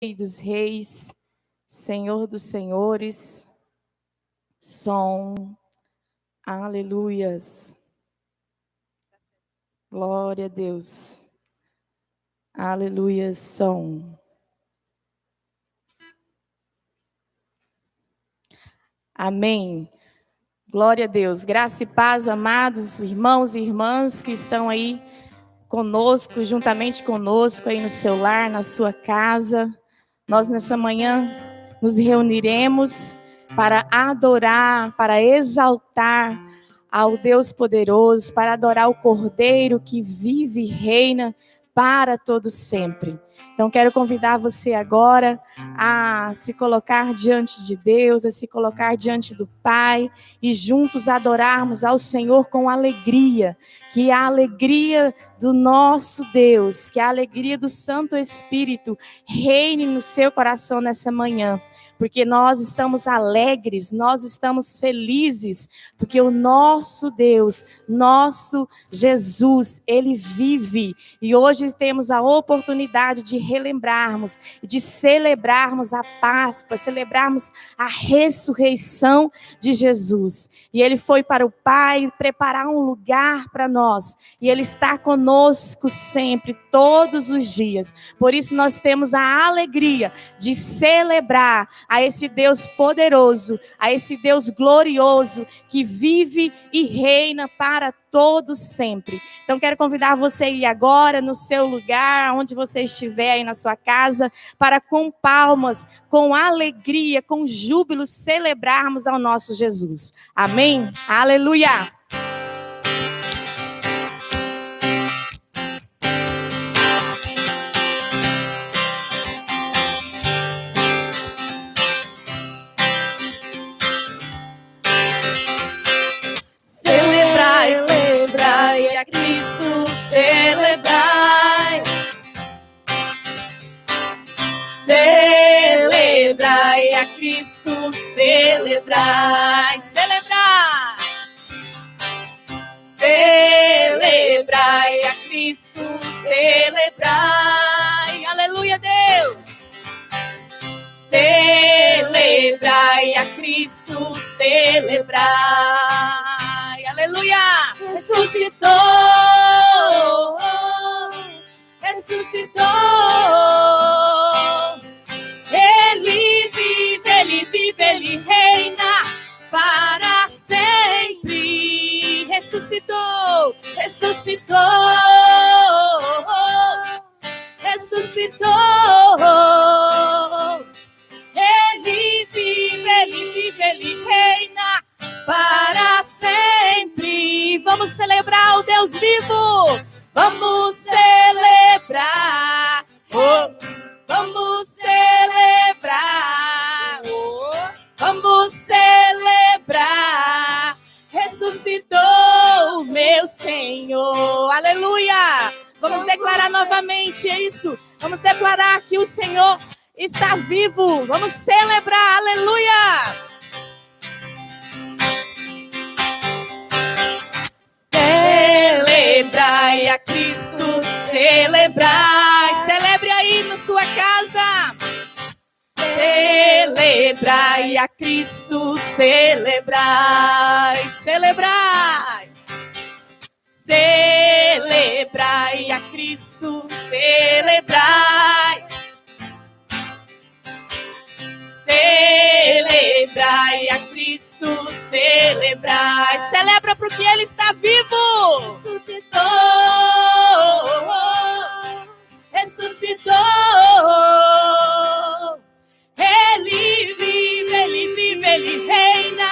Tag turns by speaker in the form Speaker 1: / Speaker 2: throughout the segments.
Speaker 1: Rei dos reis, Senhor dos senhores, som, aleluias, glória a Deus, aleluias, som. Amém. Glória a Deus. Graça e paz, amados irmãos e irmãs que estão aí conosco, juntamente conosco aí no seu lar, na sua casa. Nós nessa manhã nos reuniremos para adorar, para exaltar ao Deus poderoso, para adorar o Cordeiro que vive e reina para todo sempre. Então quero convidar você agora a se colocar diante de Deus, a se colocar diante do Pai e juntos adorarmos ao Senhor com alegria, que a alegria do nosso Deus, que a alegria do Santo Espírito reine no seu coração nessa manhã, porque nós estamos alegres, nós estamos felizes, porque o nosso Deus, nosso Jesus, Ele vive, e hoje temos a oportunidade de relembrarmos, de celebrarmos a Páscoa, celebrarmos a ressurreição de Jesus, e Ele foi para o Pai preparar um lugar para nós, e Ele está conosco sempre, todos os dias. Por isso nós temos a alegria de celebrar a esse Deus poderoso, a esse Deus glorioso, que vive e reina para todos sempre. Então quero convidar você a ir agora no seu lugar, onde você estiver aí na sua casa, para com palmas, com alegria, com júbilo, celebrarmos ao nosso Jesus. Amém? Aleluia! Celebrai a Cristo, celebrai. Celebrai a Cristo, celebrai. Celebrai. Celebrai a Cristo, celebrai. Aleluia, Deus. Celebrai a Cristo, celebrai. Aleluia. Ressuscitou. Ressuscitou. Ele vive, ele reina para sempre. Ressuscitou. Ressuscitou. Ressuscitou. Ele vive, ele reina para sempre. Vamos celebrar o Deus vivo. Vamos celebrar. Oh, vamos celebrar. Oh, vamos celebrar. Ressuscitou meu Senhor. Aleluia. Vamos declarar novamente isso. Vamos declarar que o Senhor está vivo. Vamos celebrar. Aleluia. Celebrai a Cristo, celebrai. Celebre aí na sua casa. Celebrai a Cristo, celebrai. Celebrai. Celebrai a Cristo, celebrai. Celebrai a Cristo, celebrai. Celebra porque Ele está vivo. Ressuscitou. Ressuscitou. Ele vive, ele reina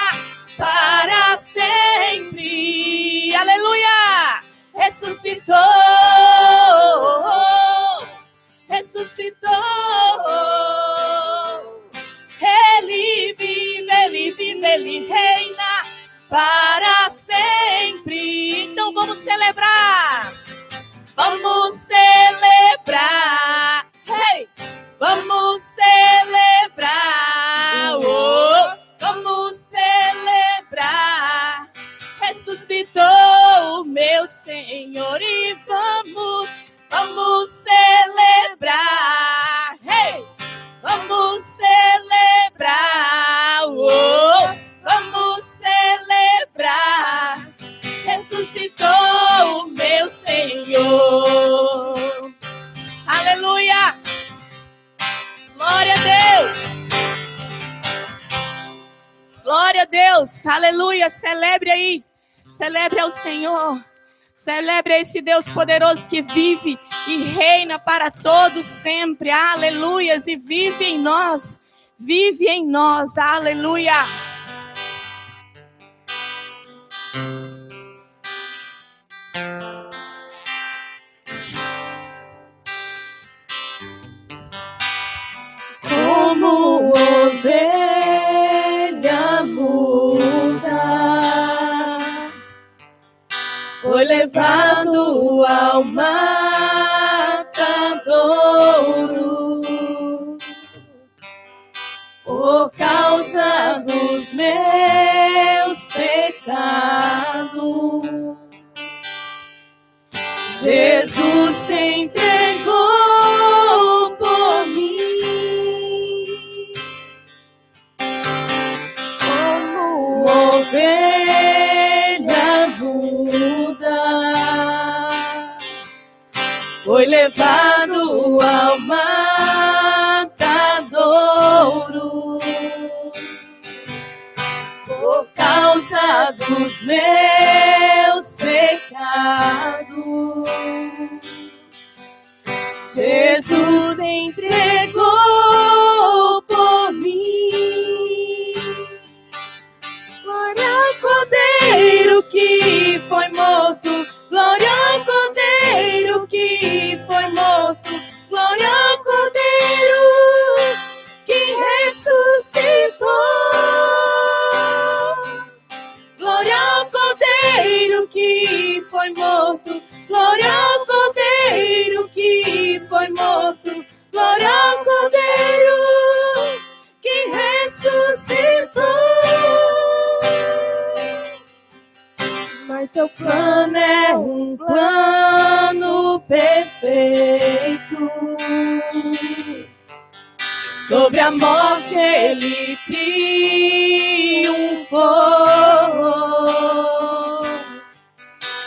Speaker 1: para sempre. Aleluia. Ressuscitou. Ressuscitou. Ele vive, ele reina para sempre. Então vamos celebrar. Vamos celebrar. Hey! Vamos celebrar. Oh! Vamos celebrar. Ressuscitou o meu Senhor e vamos celebrar. Hey! Glória a Deus. Aleluia. Celebre aí. Celebre ao Senhor. Celebre a esse Deus poderoso que vive e reina para todos sempre. Aleluias. E vive em nós. Vive em nós. Aleluia.
Speaker 2: Como ovelha muda, foi levado ao matadouro por causa dos meus pecados. Jesus se entregou por mim. Como ovelha muda, foi levado ao matadouro por causa dos meus pecados. Jesus entregou por mim. Glória ao Cordeiro que foi morto. Glória ao Cordeiro que foi morto. Glória ao Cordeiro que ressuscitou. Glória ao Cordeiro que foi morto. Glória ao Cordeiro que foi morto. Glória ao Cordeiro que ressuscitou. Mas teu plano é um plano perfeito. Sobre a morte ele triunfou.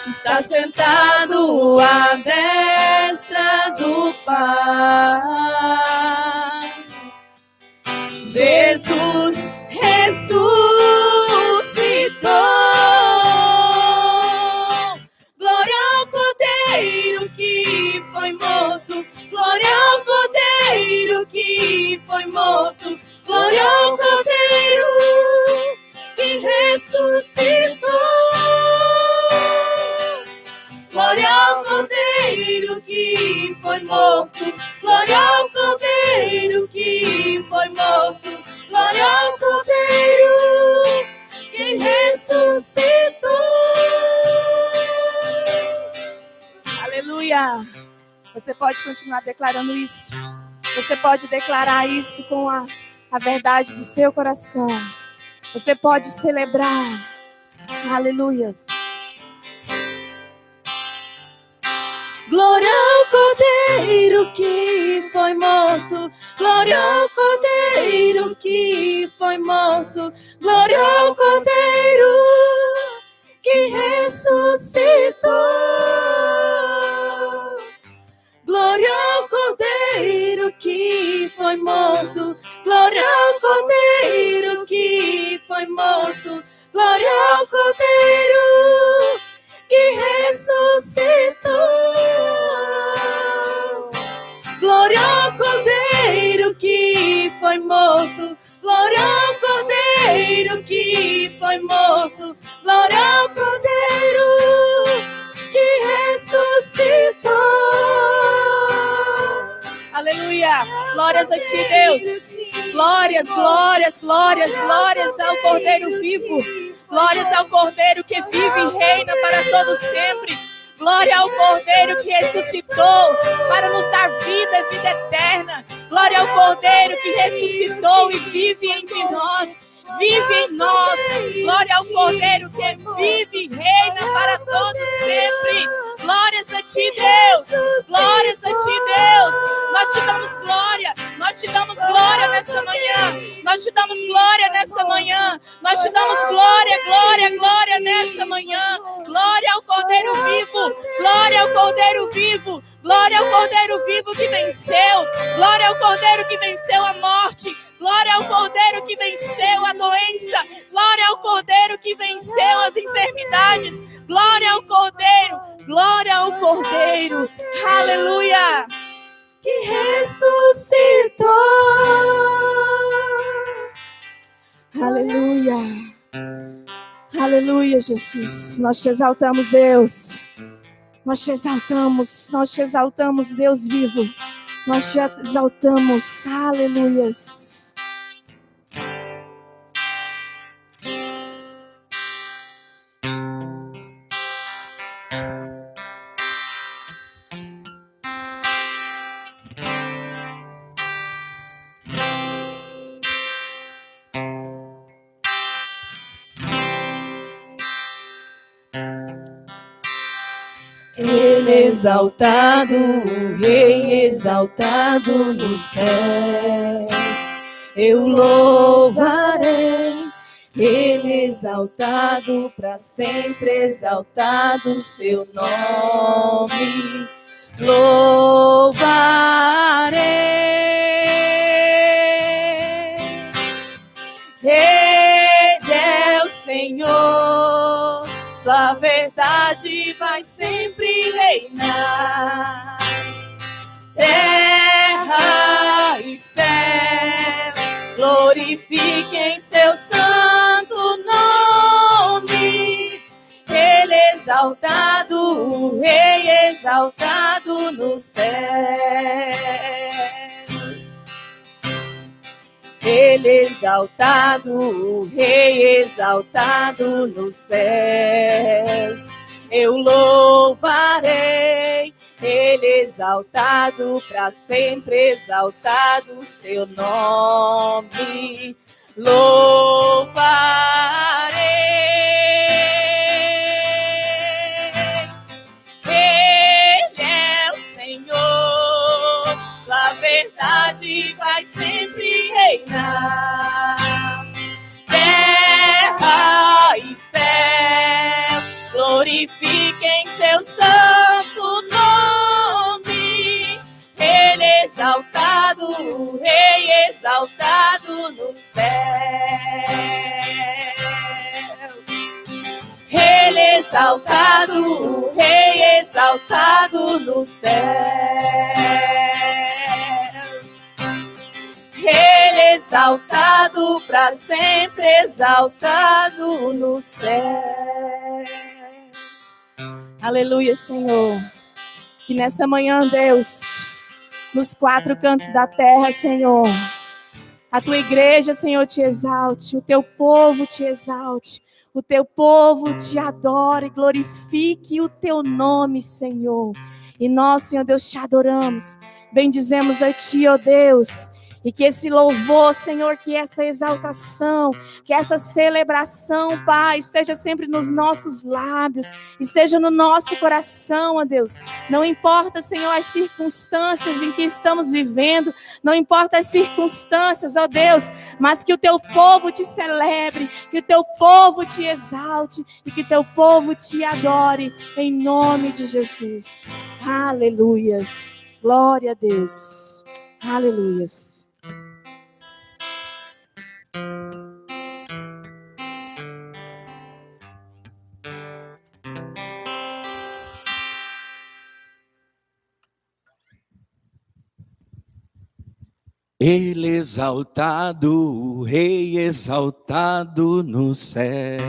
Speaker 2: Está sentado à destra do Pai. Jesus ressuscitou. Glória ao Cordeiro que foi morto. Glória ao Cordeiro que foi morto. Glória ao Cordeiro que ressuscitou. Glória ao Cordeiro que foi morto. Glória ao Cordeiro que foi morto. Glória ao Cordeiro que ressuscitou.
Speaker 1: Aleluia. Você pode continuar declarando isso. Você pode declarar isso com a verdade do seu coração. Você pode celebrar. Aleluias.
Speaker 2: Glória ao Cordeiro que foi morto. Glória ao Cordeiro que foi morto. Glória ao Cordeiro que ressuscitou. Glória ao Cordeiro que foi morto. Glória ao Cordeiro que foi morto. Glória ao Cordeiro que ressuscitou. Glória ao Cordeiro que foi morto. Glória ao Cordeiro que foi morto. Glória ao Cordeiro que ressuscitou.
Speaker 1: Aleluia. Glórias a ti, Deus. Glórias, glórias, glórias, glórias ao Cordeiro vivo. Glórias ao Cordeiro que vive e reina para todos sempre. Glória ao Cordeiro que ressuscitou para nos dar vida, vida eterna. Glória ao Cordeiro que ressuscitou e vive entre nós. Vive em nós. Glória ao Cordeiro que vive e reina para todos sempre. Glórias a ti, Deus. Glórias a ti, Deus. Nós te damos glória. Nós te damos glória nessa manhã. Nós te damos glória nessa manhã. Nós te damos glória, glória, glória nessa manhã. Glória ao Cordeiro vivo. Glória ao Cordeiro vivo. Glória ao Cordeiro vivo que venceu. Glória ao Cordeiro que venceu a morte. Glória ao Cordeiro que venceu a doença. Glória ao Cordeiro que venceu as enfermidades. Glória ao Cordeiro. Glória ao Cordeiro. Aleluia.
Speaker 2: Que ressuscitou.
Speaker 1: Aleluia. Aleluia, Jesus. Nós te exaltamos, Deus. Nós te exaltamos, Deus vivo. Nós te exaltamos. Aleluias.
Speaker 2: Ele exaltado, o Rei exaltado nos céus, eu louvarei. Ele exaltado, para sempre exaltado seu nome, louvarei. Ele é o Senhor, sua verdade vai sempre reinar. Terra e céu glorifiquem seu santo nome. Ele exaltado, o Rei exaltado nos céus. Ele exaltado, o Rei exaltado nos céus, eu louvarei. Ele exaltado, para sempre exaltado seu nome, louvarei. Ele é o Senhor, sua verdade vai sempre reinar. Terra e céus glorifiquem seu santo nome. Ele exaltado, o Rei exaltado nos céus. Ele exaltado, o Rei exaltado nos céus. Ele exaltado, para sempre exaltado nos céus. Aleluia, Senhor. Que nessa manhã, Deus, nos quatro cantos da terra, Senhor, a tua igreja, Senhor, te exalte, o teu povo te exalte, o teu povo te adore, glorifique o teu nome, Senhor. E nós, Senhor Deus, te adoramos, bendizemos a ti, ó Deus. E que esse louvor, Senhor, que essa exaltação, que essa celebração, Pai, esteja sempre nos nossos lábios, esteja no nosso coração, ó Deus. Não importa, Senhor, as circunstâncias em que estamos vivendo, não importa as circunstâncias, ó Deus, mas que o teu povo te celebre, que o teu povo te exalte e que o teu povo te adore, em nome de Jesus. Aleluias. Glória a Deus. Aleluias.
Speaker 3: Ele exaltado, o Rei exaltado no céu.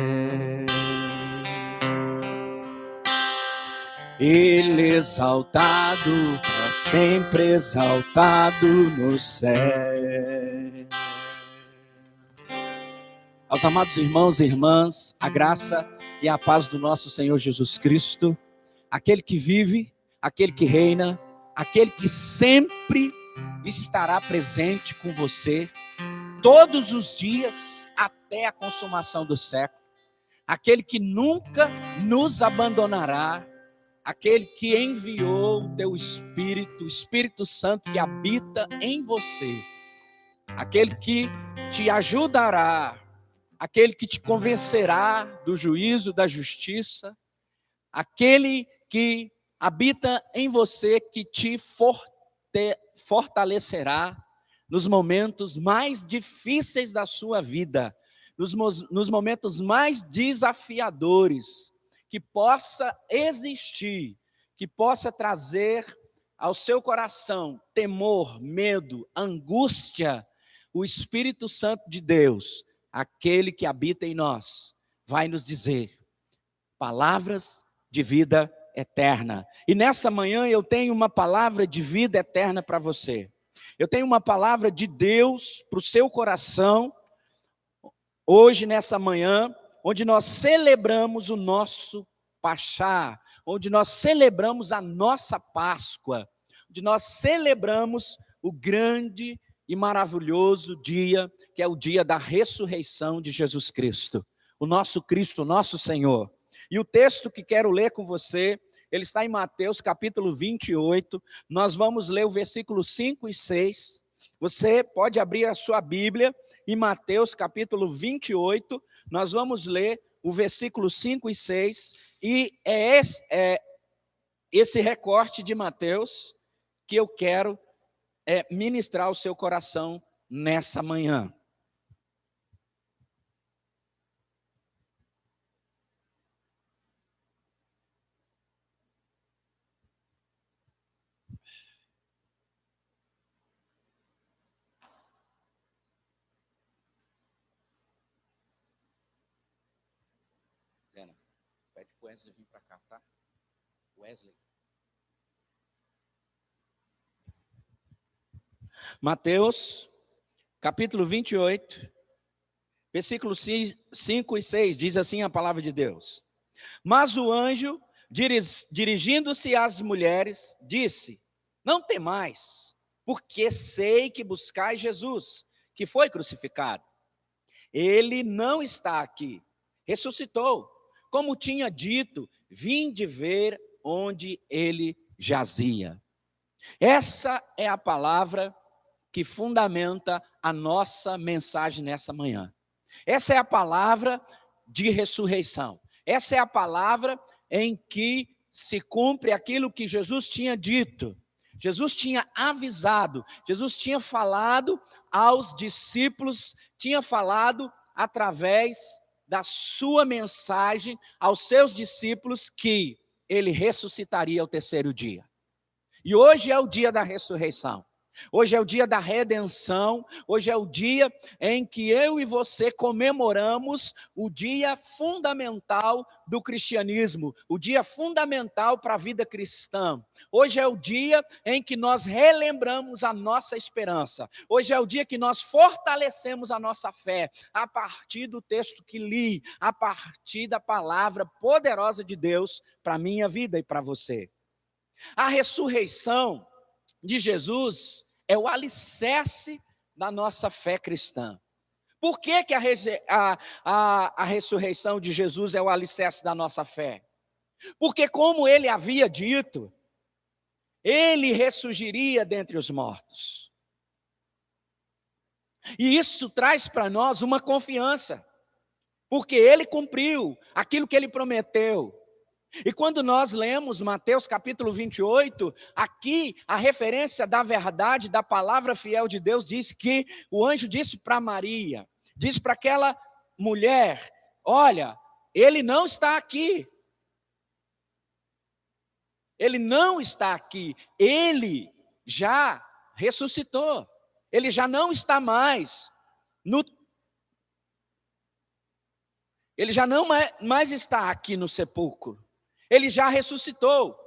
Speaker 3: Ele exaltado, para sempre exaltado no céu. Aos amados irmãos e irmãs, a graça e a paz do nosso Senhor Jesus Cristo, aquele que vive, aquele que reina, aquele que sempre estará presente com você todos os dias até a consumação do século, aquele que nunca nos abandonará, aquele que enviou o teu Espírito, o Espírito Santo que habita em você, aquele que te ajudará, aquele que te convencerá do juízo, da justiça, aquele que habita em você, que te fortalecerá nos momentos mais difíceis da sua vida, nos momentos mais desafiadores, que possa existir, que possa trazer ao seu coração temor, medo, angústia, o Espírito Santo de Deus, aquele que habita em nós, vai nos dizer palavras de vida eterna. E nessa manhã eu tenho uma palavra de vida eterna para você. Eu tenho uma palavra de Deus para o seu coração, hoje nessa manhã, onde nós celebramos o nosso Pachá, onde nós celebramos a nossa Páscoa, onde nós celebramos o grande e maravilhoso dia, que é o dia da ressurreição de Jesus Cristo, o nosso Cristo, o nosso Senhor. E o texto que quero ler com você, ele está em Mateus capítulo 28, nós vamos ler o versículo 5 e 6, você pode abrir a sua Bíblia, em Mateus capítulo 28, nós vamos ler o versículo 5 e 6, e é esse recorte de Mateus que eu quero ministrar ao seu coração nessa manhã. Helena, pede para o Wesley vir para cá, tá? Wesley. Mateus, capítulo 28, versículos 5 e 6, diz assim a palavra de Deus. Mas o anjo, dirigindo-se às mulheres, disse: não temais, porque sei que buscais Jesus, que foi crucificado. Ele não está aqui, ressuscitou. Como tinha dito, vinde ver onde ele jazia. Essa é a palavra que fundamenta a nossa mensagem nessa manhã. Essa é a palavra de ressurreição. Essa é a palavra em que se cumpre aquilo que Jesus tinha dito. Jesus tinha avisado, Jesus tinha falado aos discípulos, tinha falado através da sua mensagem aos seus discípulos que ele ressuscitaria ao terceiro dia. E hoje é o dia da ressurreição. Hoje é o dia da redenção, hoje é o dia em que eu e você comemoramos o dia fundamental do cristianismo, o dia fundamental para a vida cristã. Hoje é o dia em que nós relembramos a nossa esperança. Hoje é o dia que nós fortalecemos a nossa fé, a partir do texto que li, a partir da palavra poderosa de Deus para a minha vida e para você. A ressurreição de Jesus é o alicerce da nossa fé cristã. Por que a ressurreição de Jesus é o alicerce da nossa fé? Porque, como ele havia dito, ele ressurgiria dentre os mortos. E isso traz para nós uma confiança, porque ele cumpriu aquilo que ele prometeu. E quando nós lemos Mateus capítulo 28, aqui a referência da verdade, da palavra fiel de Deus, diz que o anjo disse para Maria, disse para aquela mulher: olha, ele não está aqui. Ele não está aqui, ele já ressuscitou, ele já não está mais ele já não mais está aqui no sepulcro. Ele já ressuscitou.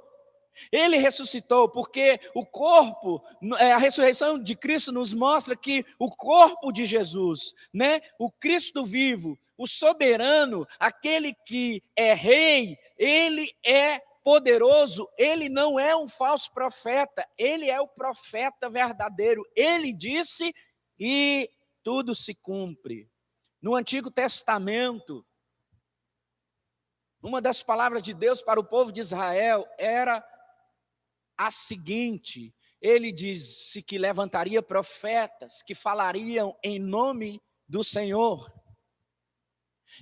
Speaker 3: Ele ressuscitou porque o corpo, a ressurreição de Cristo nos mostra que o corpo de Jesus, né, o Cristo vivo, o soberano, aquele que é rei, ele é poderoso, ele não é um falso profeta, ele é o profeta verdadeiro. Ele disse e tudo se cumpre. No Antigo Testamento, uma das palavras de Deus para o povo de Israel era a seguinte: ele disse que levantaria profetas que falariam em nome do Senhor.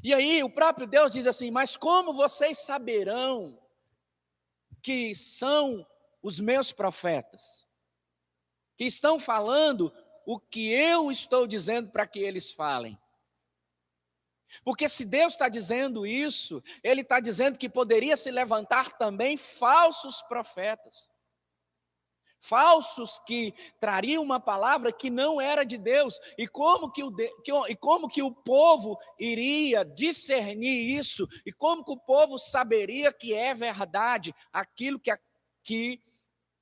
Speaker 3: E aí o próprio Deus diz assim: mas como vocês saberão que são os meus profetas, que estão falando o que eu estou dizendo para que eles falem. Porque se Deus está dizendo isso, Ele está dizendo que poderia se levantar também falsos profetas. Falsos que trariam uma palavra que não era de Deus. E como que o povo iria discernir isso? E como que o povo saberia que é verdade aquilo que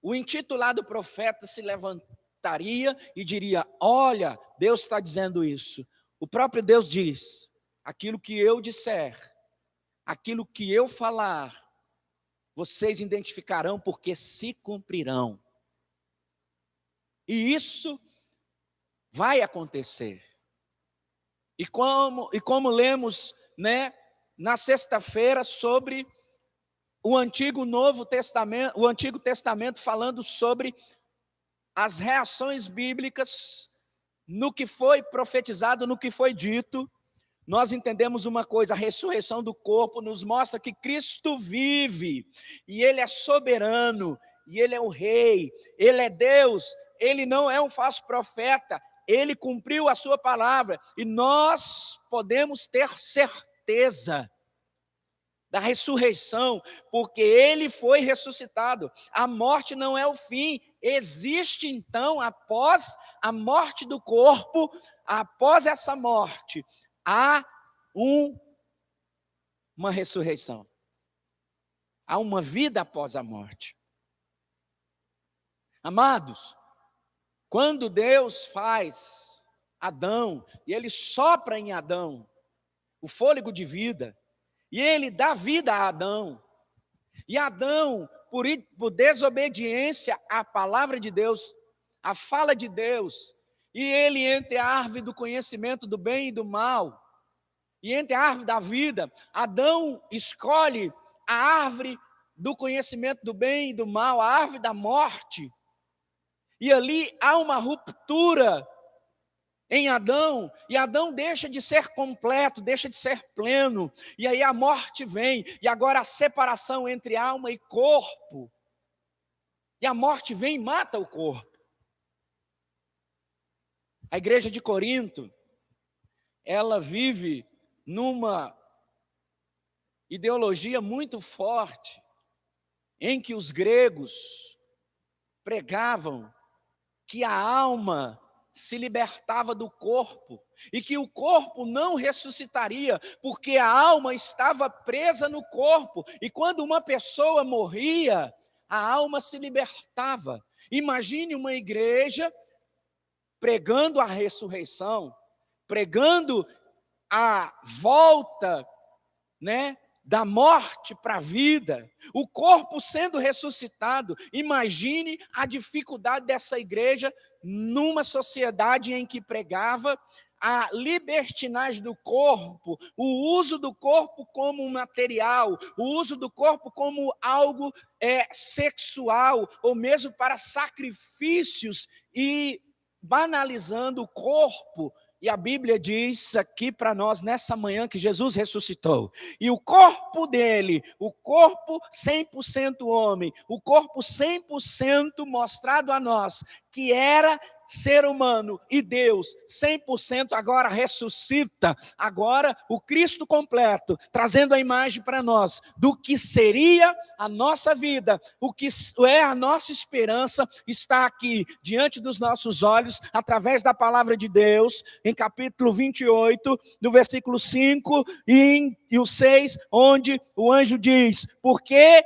Speaker 3: o intitulado profeta se levantaria e diria: olha, Deus está dizendo isso. O próprio Deus diz: aquilo que eu disser, aquilo que eu falar, vocês identificarão porque se cumprirão. E isso vai acontecer. E como lemos, né, na sexta-feira sobre o Antigo Testamento falando sobre as reações bíblicas no que foi profetizado, no que foi dito, nós entendemos uma coisa: a ressurreição do corpo nos mostra que Cristo vive, e Ele é soberano, e Ele é o Rei, Ele é Deus, Ele não é um falso profeta, Ele cumpriu a sua palavra, e nós podemos ter certeza da ressurreição, porque Ele foi ressuscitado. A morte não é o fim. Existe então, após a morte do corpo, após essa morte, há uma ressurreição. Há uma vida após a morte. Amados, quando Deus faz Adão, e Ele sopra em Adão o fôlego de vida, e Ele dá vida a Adão, e Adão, por desobediência à palavra de Deus, à fala de Deus, e ele entre a árvore do conhecimento do bem e do mal, e entre a árvore da vida, Adão escolhe a árvore do conhecimento do bem e do mal, a árvore da morte, e ali há uma ruptura em Adão, e Adão deixa de ser completo, deixa de ser pleno, e aí a morte vem, e agora a separação entre alma e corpo, e a morte vem e mata o corpo. A igreja de Corinto, ela vive numa ideologia muito forte, em que os gregos pregavam que a alma se libertava do corpo, e que o corpo não ressuscitaria, porque a alma estava presa no corpo, e quando uma pessoa morria, a alma se libertava. Imagine uma igreja pregando a ressurreição, pregando a volta, né, da morte para a vida, o corpo sendo ressuscitado. Imagine a dificuldade dessa igreja numa sociedade em que pregava a libertinagem do corpo, o uso do corpo como um material, o uso do corpo como algo sexual, ou mesmo para sacrifícios, e banalizando o corpo. E a Bíblia diz aqui para nós nessa manhã que Jesus ressuscitou. E o corpo dele, o corpo 100% homem, o corpo 100% mostrado a nós, que era ser humano e Deus 100%, agora ressuscita. Agora o Cristo completo, trazendo a imagem para nós do que seria a nossa vida, o que é a nossa esperança, está aqui diante dos nossos olhos, através da palavra de Deus, em capítulo 28, no versículo 5 e o 6, onde o anjo diz: porque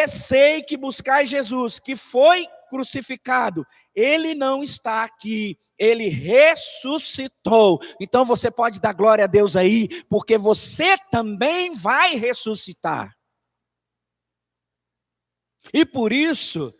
Speaker 3: sei que buscais Jesus, que foi crucificado, Ele não está aqui, Ele ressuscitou. Então você pode dar glória a Deus aí, porque você também vai ressuscitar. E por isso,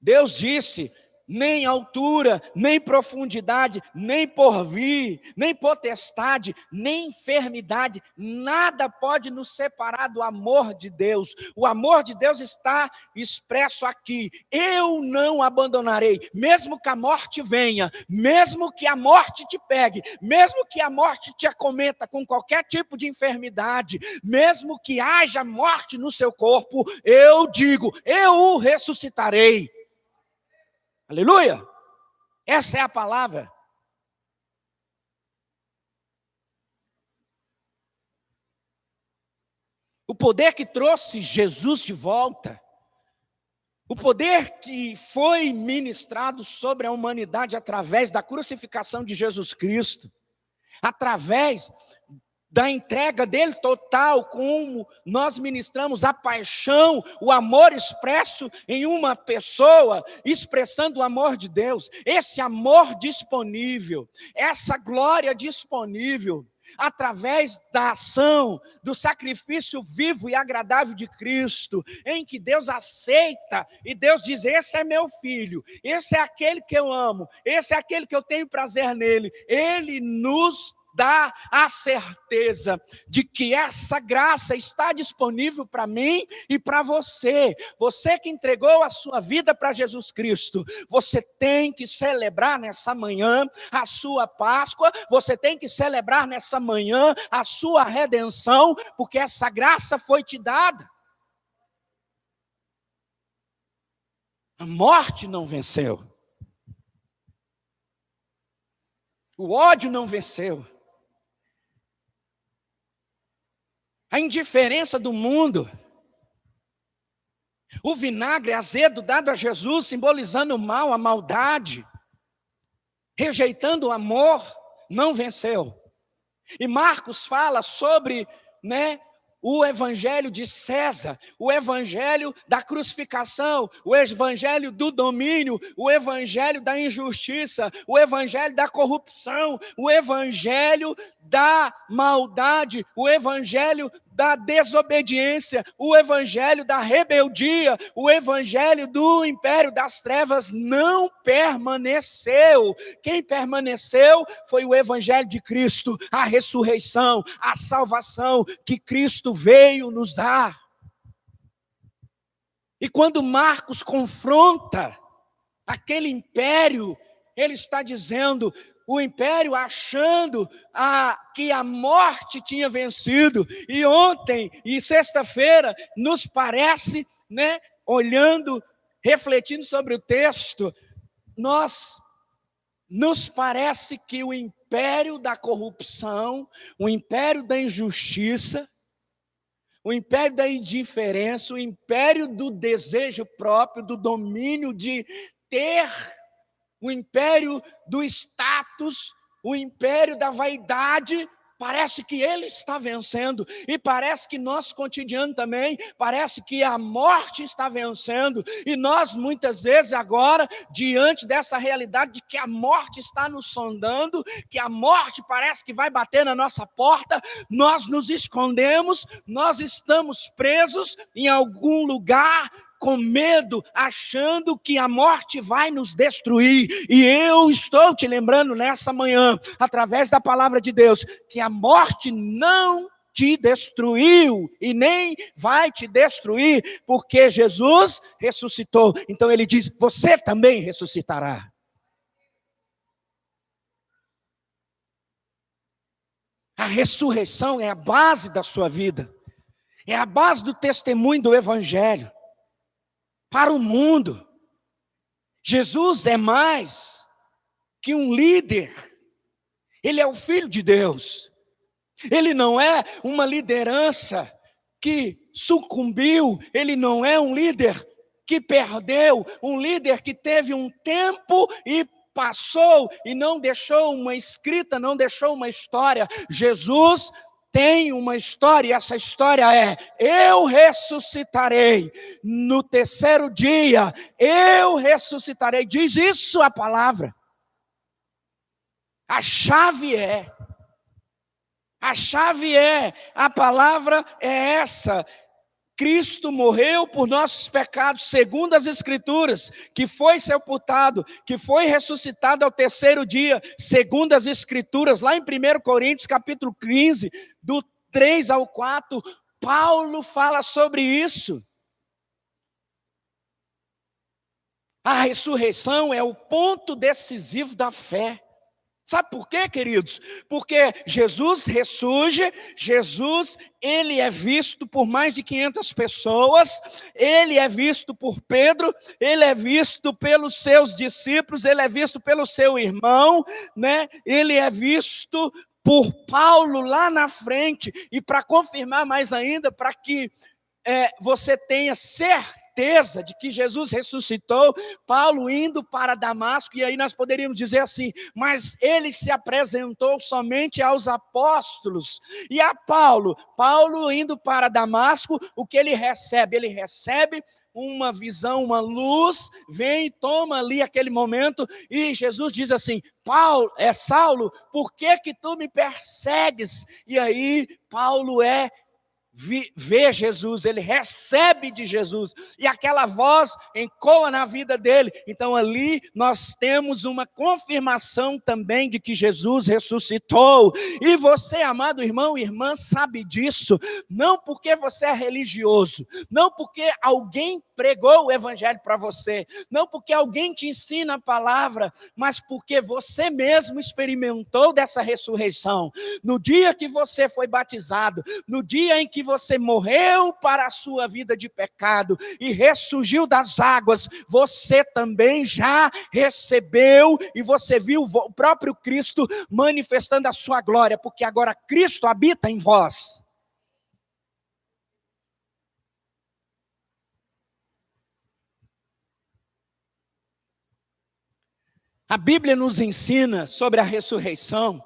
Speaker 3: Deus disse: nem altura, nem profundidade, nem porvir, nem potestade, nem enfermidade, nada pode nos separar do amor de Deus. O amor de Deus está expresso aqui: eu não abandonarei, mesmo que a morte venha, mesmo que a morte te pegue, mesmo que a morte te acometa com qualquer tipo de enfermidade, mesmo que haja morte no seu corpo, eu digo, eu o ressuscitarei. Aleluia! Essa é a palavra. O poder que trouxe Jesus de volta, o poder que foi ministrado sobre a humanidade através da crucificação de Jesus Cristo, através da entrega dele total, como nós ministramos a paixão, o amor expresso em uma pessoa, expressando o amor de Deus, esse amor disponível, essa glória disponível, através da ação, do sacrifício vivo e agradável de Cristo, em que Deus aceita, e Deus diz, esse é meu filho, esse é aquele que eu amo, esse é aquele que eu tenho prazer nele, ele nos dá a certeza de que essa graça está disponível para mim e para você. Você que entregou a sua vida para Jesus Cristo, você tem que celebrar nessa manhã a sua Páscoa, você tem que celebrar nessa manhã a sua redenção, porque essa graça foi te dada. A morte não venceu. O ódio não venceu. A indiferença do mundo, o vinagre azedo dado a Jesus, simbolizando o mal, a maldade, rejeitando o amor, não venceu. E Marcos fala sobre, o evangelho de César, o evangelho da crucificação, o evangelho do domínio, o evangelho da injustiça, o evangelho da corrupção, o evangelho da maldade, o evangelho da desobediência, o evangelho da rebeldia, o evangelho do império das trevas não permaneceu. Quem permaneceu foi o evangelho de Cristo, a ressurreição, a salvação que Cristo veio nos dar. E quando Marcos confronta aquele império, ele está dizendo, o império achando que a morte tinha vencido. E ontem e sexta-feira nos parece, olhando, refletindo sobre o texto, nos parece que o império da corrupção, o império da injustiça, o império da indiferença, o império do desejo próprio, do domínio de ter, o império do status, o império da vaidade, parece que ele está vencendo, e parece que nosso cotidiano também, parece que a morte está vencendo, e nós muitas vezes agora, diante dessa realidade de que a morte está nos sondando, que a morte parece que vai bater na nossa porta, nós nos escondemos, nós estamos presos em algum lugar, com medo, achando que a morte vai nos destruir. E eu estou te lembrando nessa manhã, através da palavra de Deus, que a morte não te destruiu e nem vai te destruir, porque Jesus ressuscitou. Então ele diz, você também ressuscitará. A ressurreição é a base da sua vida, é a base do testemunho do evangelho para o mundo. Jesus é mais que um líder, ele é o Filho de Deus. Ele não é uma liderança que sucumbiu, ele não é um líder que perdeu, um líder que teve um tempo e passou e não deixou uma escrita, não deixou uma história. Jesus tem uma história, e essa história é, eu ressuscitarei, no terceiro dia, eu ressuscitarei, diz isso a palavra. A chave é, a palavra é essa, Cristo morreu por nossos pecados, segundo as Escrituras, que foi sepultado, que foi ressuscitado ao terceiro dia, segundo as Escrituras, lá em 1 Coríntios, capítulo 15, do 3 ao 4, Paulo fala sobre isso. A ressurreição é o ponto decisivo da fé. Sabe por quê, queridos? Porque Jesus ressurge, Jesus, ele é visto por mais de 500 pessoas, ele é visto por Pedro, ele é visto pelos seus discípulos, ele é visto pelo seu irmão, né? Ele é visto por Paulo lá na frente, e para confirmar mais ainda, para que você tenha certeza de que Jesus ressuscitou, Paulo indo para Damasco, e aí nós poderíamos dizer assim, mas ele se apresentou somente aos apóstolos, e a Paulo indo para Damasco, o que ele recebe? Ele recebe uma visão, uma luz, vem e toma ali aquele momento, e Jesus diz assim, Saulo, por que tu me persegues? E aí Paulo vê Jesus, ele recebe de Jesus, e aquela voz ecoa na vida dele. Então ali nós temos uma confirmação também de que Jesus ressuscitou, e você, amado irmão e irmã, sabe disso, não porque você é religioso, não porque alguém pregou o evangelho para você, não porque alguém te ensina a palavra, mas porque você mesmo experimentou dessa ressurreição, no dia que você foi batizado, no dia em que você morreu para a sua vida de pecado e ressurgiu das águas, você também já recebeu, e você viu o próprio Cristo manifestando a sua glória, porque agora Cristo habita em vós. A Bíblia nos ensina sobre a ressurreição,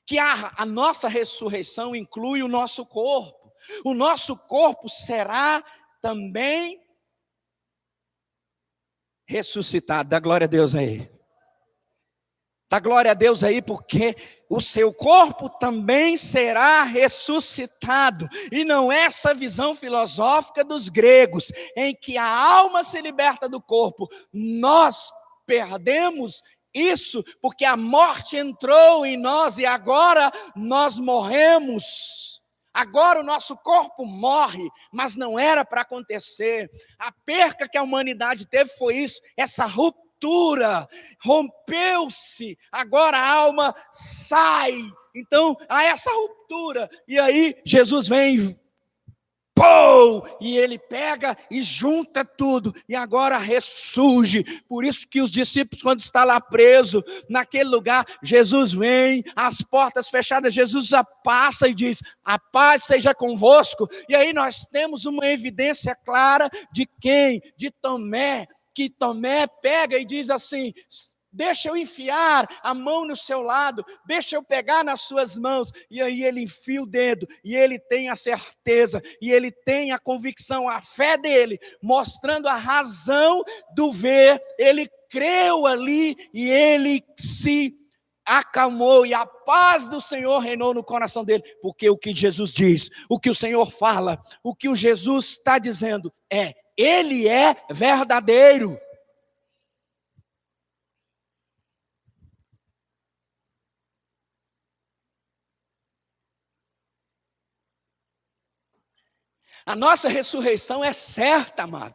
Speaker 3: que a nossa ressurreição inclui o nosso corpo. O nosso corpo será também ressuscitado. Dá glória a Deus aí. Dá glória a Deus aí, porque o seu corpo também será ressuscitado. E não é essa visão filosófica dos gregos, em que a alma se liberta do corpo. Nós perdemos isso, porque a morte entrou em nós e agora nós morremos. Agora o nosso corpo morre, mas não era para acontecer. A perca que a humanidade teve foi isso, essa ruptura, rompeu-se, agora a alma sai. Então, há essa ruptura, e aí Jesus vem, e ele pega e junta tudo, e agora ressurge. Por isso que os discípulos, quando está lá preso, naquele lugar, Jesus vem, as portas fechadas, Jesus passa e diz, a paz seja convosco. E aí nós temos uma evidência clara de quem? De Tomé, que Tomé pega e diz assim, deixa eu enfiar a mão no seu lado, deixa eu pegar nas suas mãos. E aí ele enfia o dedo, e ele tem a certeza, e ele tem a convicção, a fé dele, mostrando a razão do ver. Ele creu ali, e ele se acalmou, e a paz do Senhor reinou no coração dele, porque o que Jesus diz, o que o Senhor fala, o que o Jesus está dizendo ele é verdadeiro. A nossa ressurreição é certa, amado,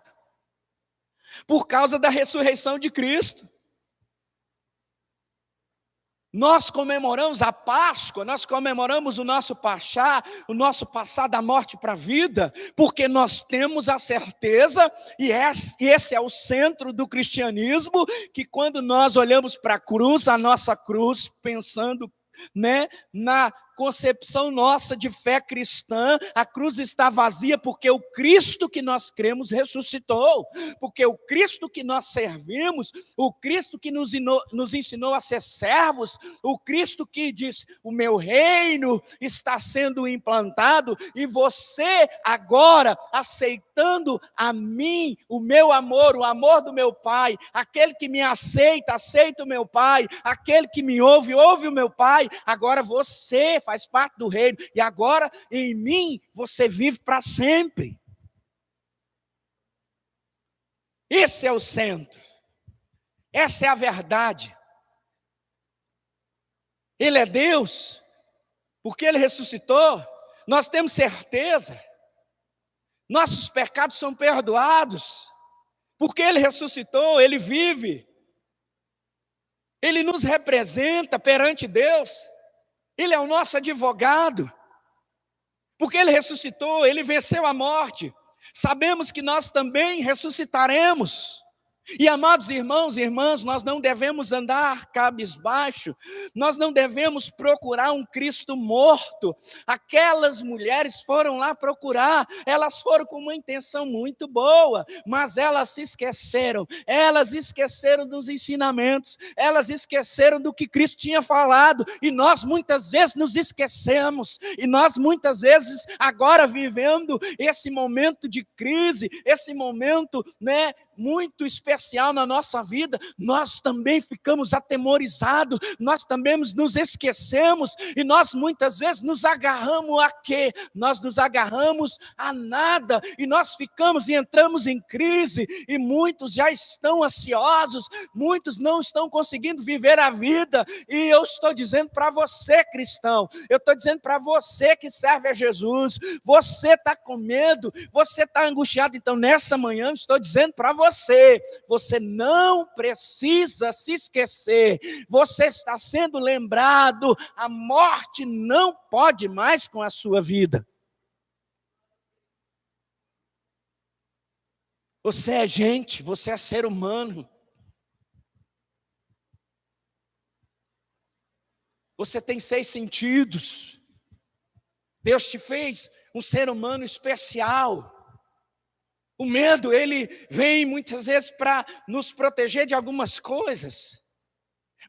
Speaker 3: por causa da ressurreição de Cristo. Nós comemoramos a Páscoa, nós comemoramos o nosso Pachá, o nosso passar da morte para a vida, porque nós temos a certeza, e esse é o centro do cristianismo, que quando nós olhamos para a cruz, a nossa cruz, pensando na concepção nossa de fé cristã, a cruz está vazia porque o Cristo que nós cremos ressuscitou, porque o Cristo que nós servimos, o Cristo que nos ensinou a ser servos, o Cristo que diz, o meu reino está sendo implantado, e você agora aceitando a mim, o meu amor, o amor do meu Pai, aquele que me aceita, aceita o meu Pai, aquele que me ouve, ouve o meu Pai, agora você faz parte do reino, e agora em mim você vive para sempre. Esse é o centro, essa é a verdade. Ele é Deus, porque Ele ressuscitou, nós temos certeza, nossos pecados são perdoados, porque Ele ressuscitou, Ele vive. Ele nos representa perante Deus. Ele é o nosso advogado. Porque Ele ressuscitou, Ele venceu a morte. Sabemos que nós também ressuscitaremos. E amados irmãos e irmãs, nós não devemos andar cabisbaixo, nós não devemos procurar um Cristo morto. Aquelas mulheres foram lá procurar, elas foram com uma intenção muito boa, mas elas se esqueceram, elas esqueceram dos ensinamentos, elas esqueceram do que Cristo tinha falado, e nós muitas vezes nos esquecemos, e nós muitas vezes agora vivendo esse momento de crise, esse momento, muito especial na nossa vida, nós também ficamos atemorizados, nós também nos esquecemos, e nós muitas vezes nos agarramos a quê? Nós nos agarramos a nada, e nós ficamos e entramos em crise, e muitos já estão ansiosos, muitos não estão conseguindo viver a vida, e eu estou dizendo para você, cristão, eu estou dizendo para você que serve a Jesus, você está com medo, você está angustiado, então nessa manhã eu estou dizendo para você não precisa se esquecer, você está sendo lembrado, a morte não pode mais com a sua vida. Você é gente, você é ser humano. Você tem 6 sentidos. Deus te fez um ser humano especial. O medo, ele vem muitas vezes para nos proteger de algumas coisas.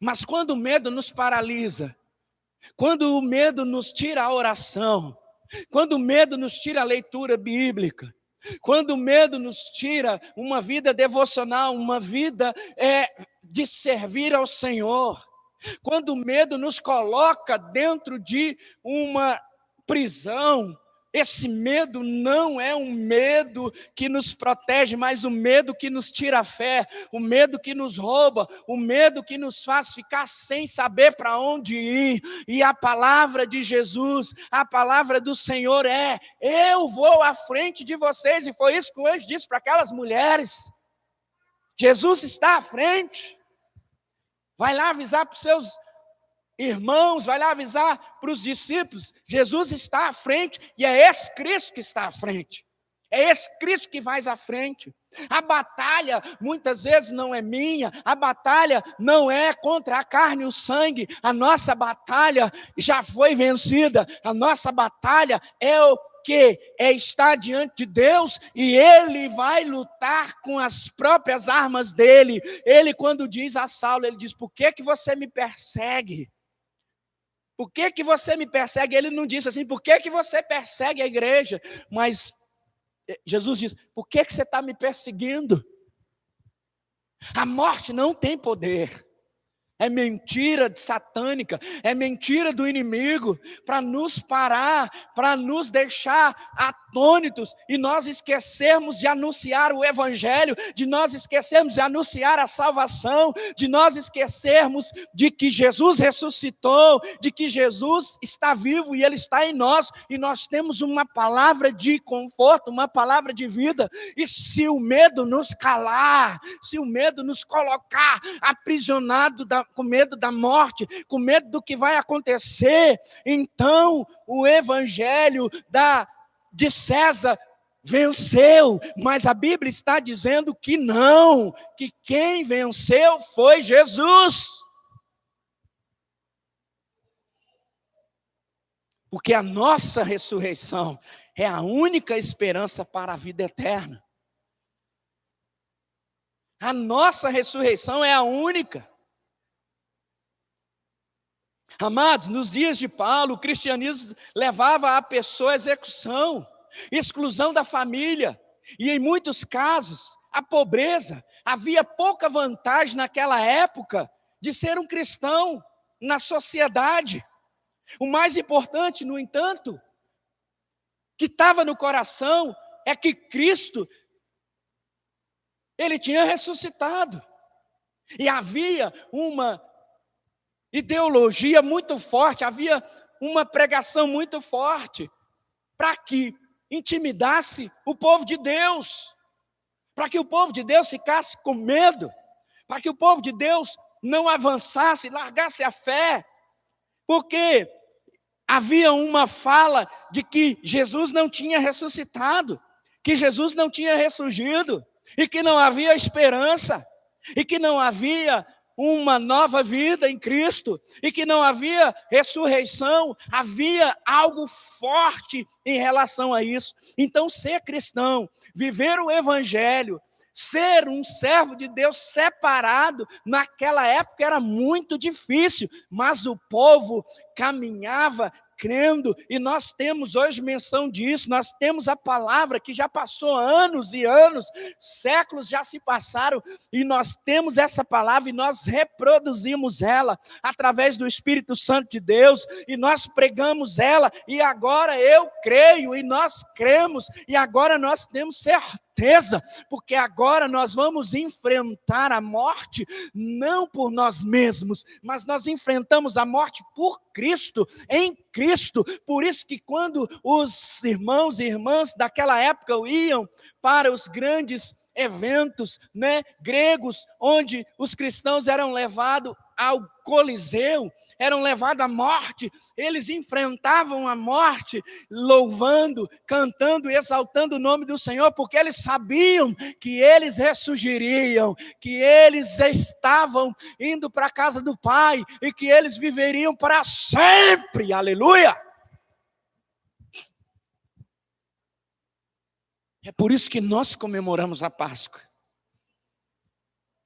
Speaker 3: Mas quando o medo nos paralisa, quando o medo nos tira a oração, quando o medo nos tira a leitura bíblica, quando o medo nos tira uma vida devocional, uma vida de servir ao Senhor, quando o medo nos coloca dentro de uma prisão, esse medo não é um medo que nos protege, mas o medo que nos tira a fé, o medo que nos rouba, o medo que nos faz ficar sem saber para onde ir. E a palavra de Jesus, a palavra do Senhor é: eu vou à frente de vocês. E foi isso que o anjo disse para aquelas mulheres. Jesus está à frente. Vai lá avisar para os seus irmãos, vai lá avisar para os discípulos, Jesus está à frente, e é esse Cristo que está à frente, é esse Cristo que vai à frente. A batalha muitas vezes não é minha, a batalha não é contra a carne e o sangue, a nossa batalha já foi vencida, a nossa batalha é o que é estar diante de Deus, e Ele vai lutar com as próprias armas dele. Ele, quando diz a Saulo, ele diz: por que você me persegue? Por que você me persegue? Ele não disse assim: por que você persegue a igreja? Mas Jesus diz: por que você está me perseguindo? A morte não tem poder. É mentira satânica, é mentira do inimigo para nos parar, para nos deixar atônitos e nós esquecermos de anunciar o evangelho, de nós esquecermos de anunciar a salvação, de nós esquecermos de que Jesus ressuscitou, de que Jesus está vivo e Ele está em nós, e nós temos uma palavra de conforto, uma palavra de vida. E se o medo nos calar, se o medo nos colocar aprisionado com medo da morte, com medo do que vai acontecer, então o evangelho de César venceu, mas a Bíblia está dizendo que não, que quem venceu foi Jesus. Porque a nossa ressurreição é a única esperança para a vida eterna. A nossa ressurreição é a única. Amados, nos dias de Paulo, o cristianismo levava a pessoa à execução, exclusão da família, e em muitos casos, a pobreza. Havia pouca vantagem naquela época de ser um cristão na sociedade. O mais importante, no entanto, que estava no coração, é que Cristo, Ele tinha ressuscitado. E havia uma ideologia muito forte, havia uma pregação muito forte para que intimidasse o povo de Deus, para que o povo de Deus ficasse com medo, para que o povo de Deus não avançasse, largasse a fé, porque havia uma fala de que Jesus não tinha ressuscitado, que Jesus não tinha ressurgido, e que não havia esperança, e que não havia uma nova vida em Cristo, e que não havia ressurreição. Havia algo forte em relação a isso. Então, ser cristão, viver o evangelho, ser um servo de Deus separado, naquela época era muito difícil, mas o povo caminhava crendo, e nós temos hoje menção disso. Nós temos a palavra que já passou anos e anos, séculos já se passaram, e nós temos essa palavra, e nós reproduzimos ela, através do Espírito Santo de Deus, e nós pregamos ela, e agora eu creio, e nós cremos, e agora nós temos certeza, porque agora nós vamos enfrentar a morte, não por nós mesmos, mas nós enfrentamos a morte por Cristo, em Cristo. Por isso que quando os irmãos e irmãs daquela época iam para os grandes eventos, gregos, onde os cristãos eram levados ao Coliseu, eram levados à morte, eles enfrentavam a morte, louvando, cantando, exaltando o nome do Senhor, porque eles sabiam que eles ressurgiriam, que eles estavam indo para a casa do Pai, e que eles viveriam para sempre, aleluia! É por isso que nós comemoramos a Páscoa,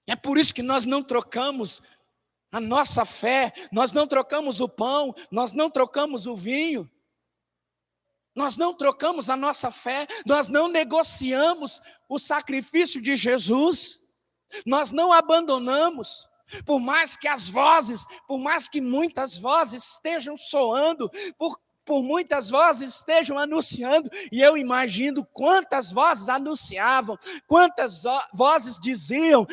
Speaker 3: é por isso que nós não trocamos a nossa fé, nós não trocamos o pão, nós não trocamos o vinho, nós não trocamos a nossa fé, nós não negociamos o sacrifício de Jesus, nós não abandonamos, por mais que as vozes, por mais que muitas vozes estejam soando, por muitas vozes estejam anunciando, e eu imagino quantas vozes anunciavam, quantas vozes diziam,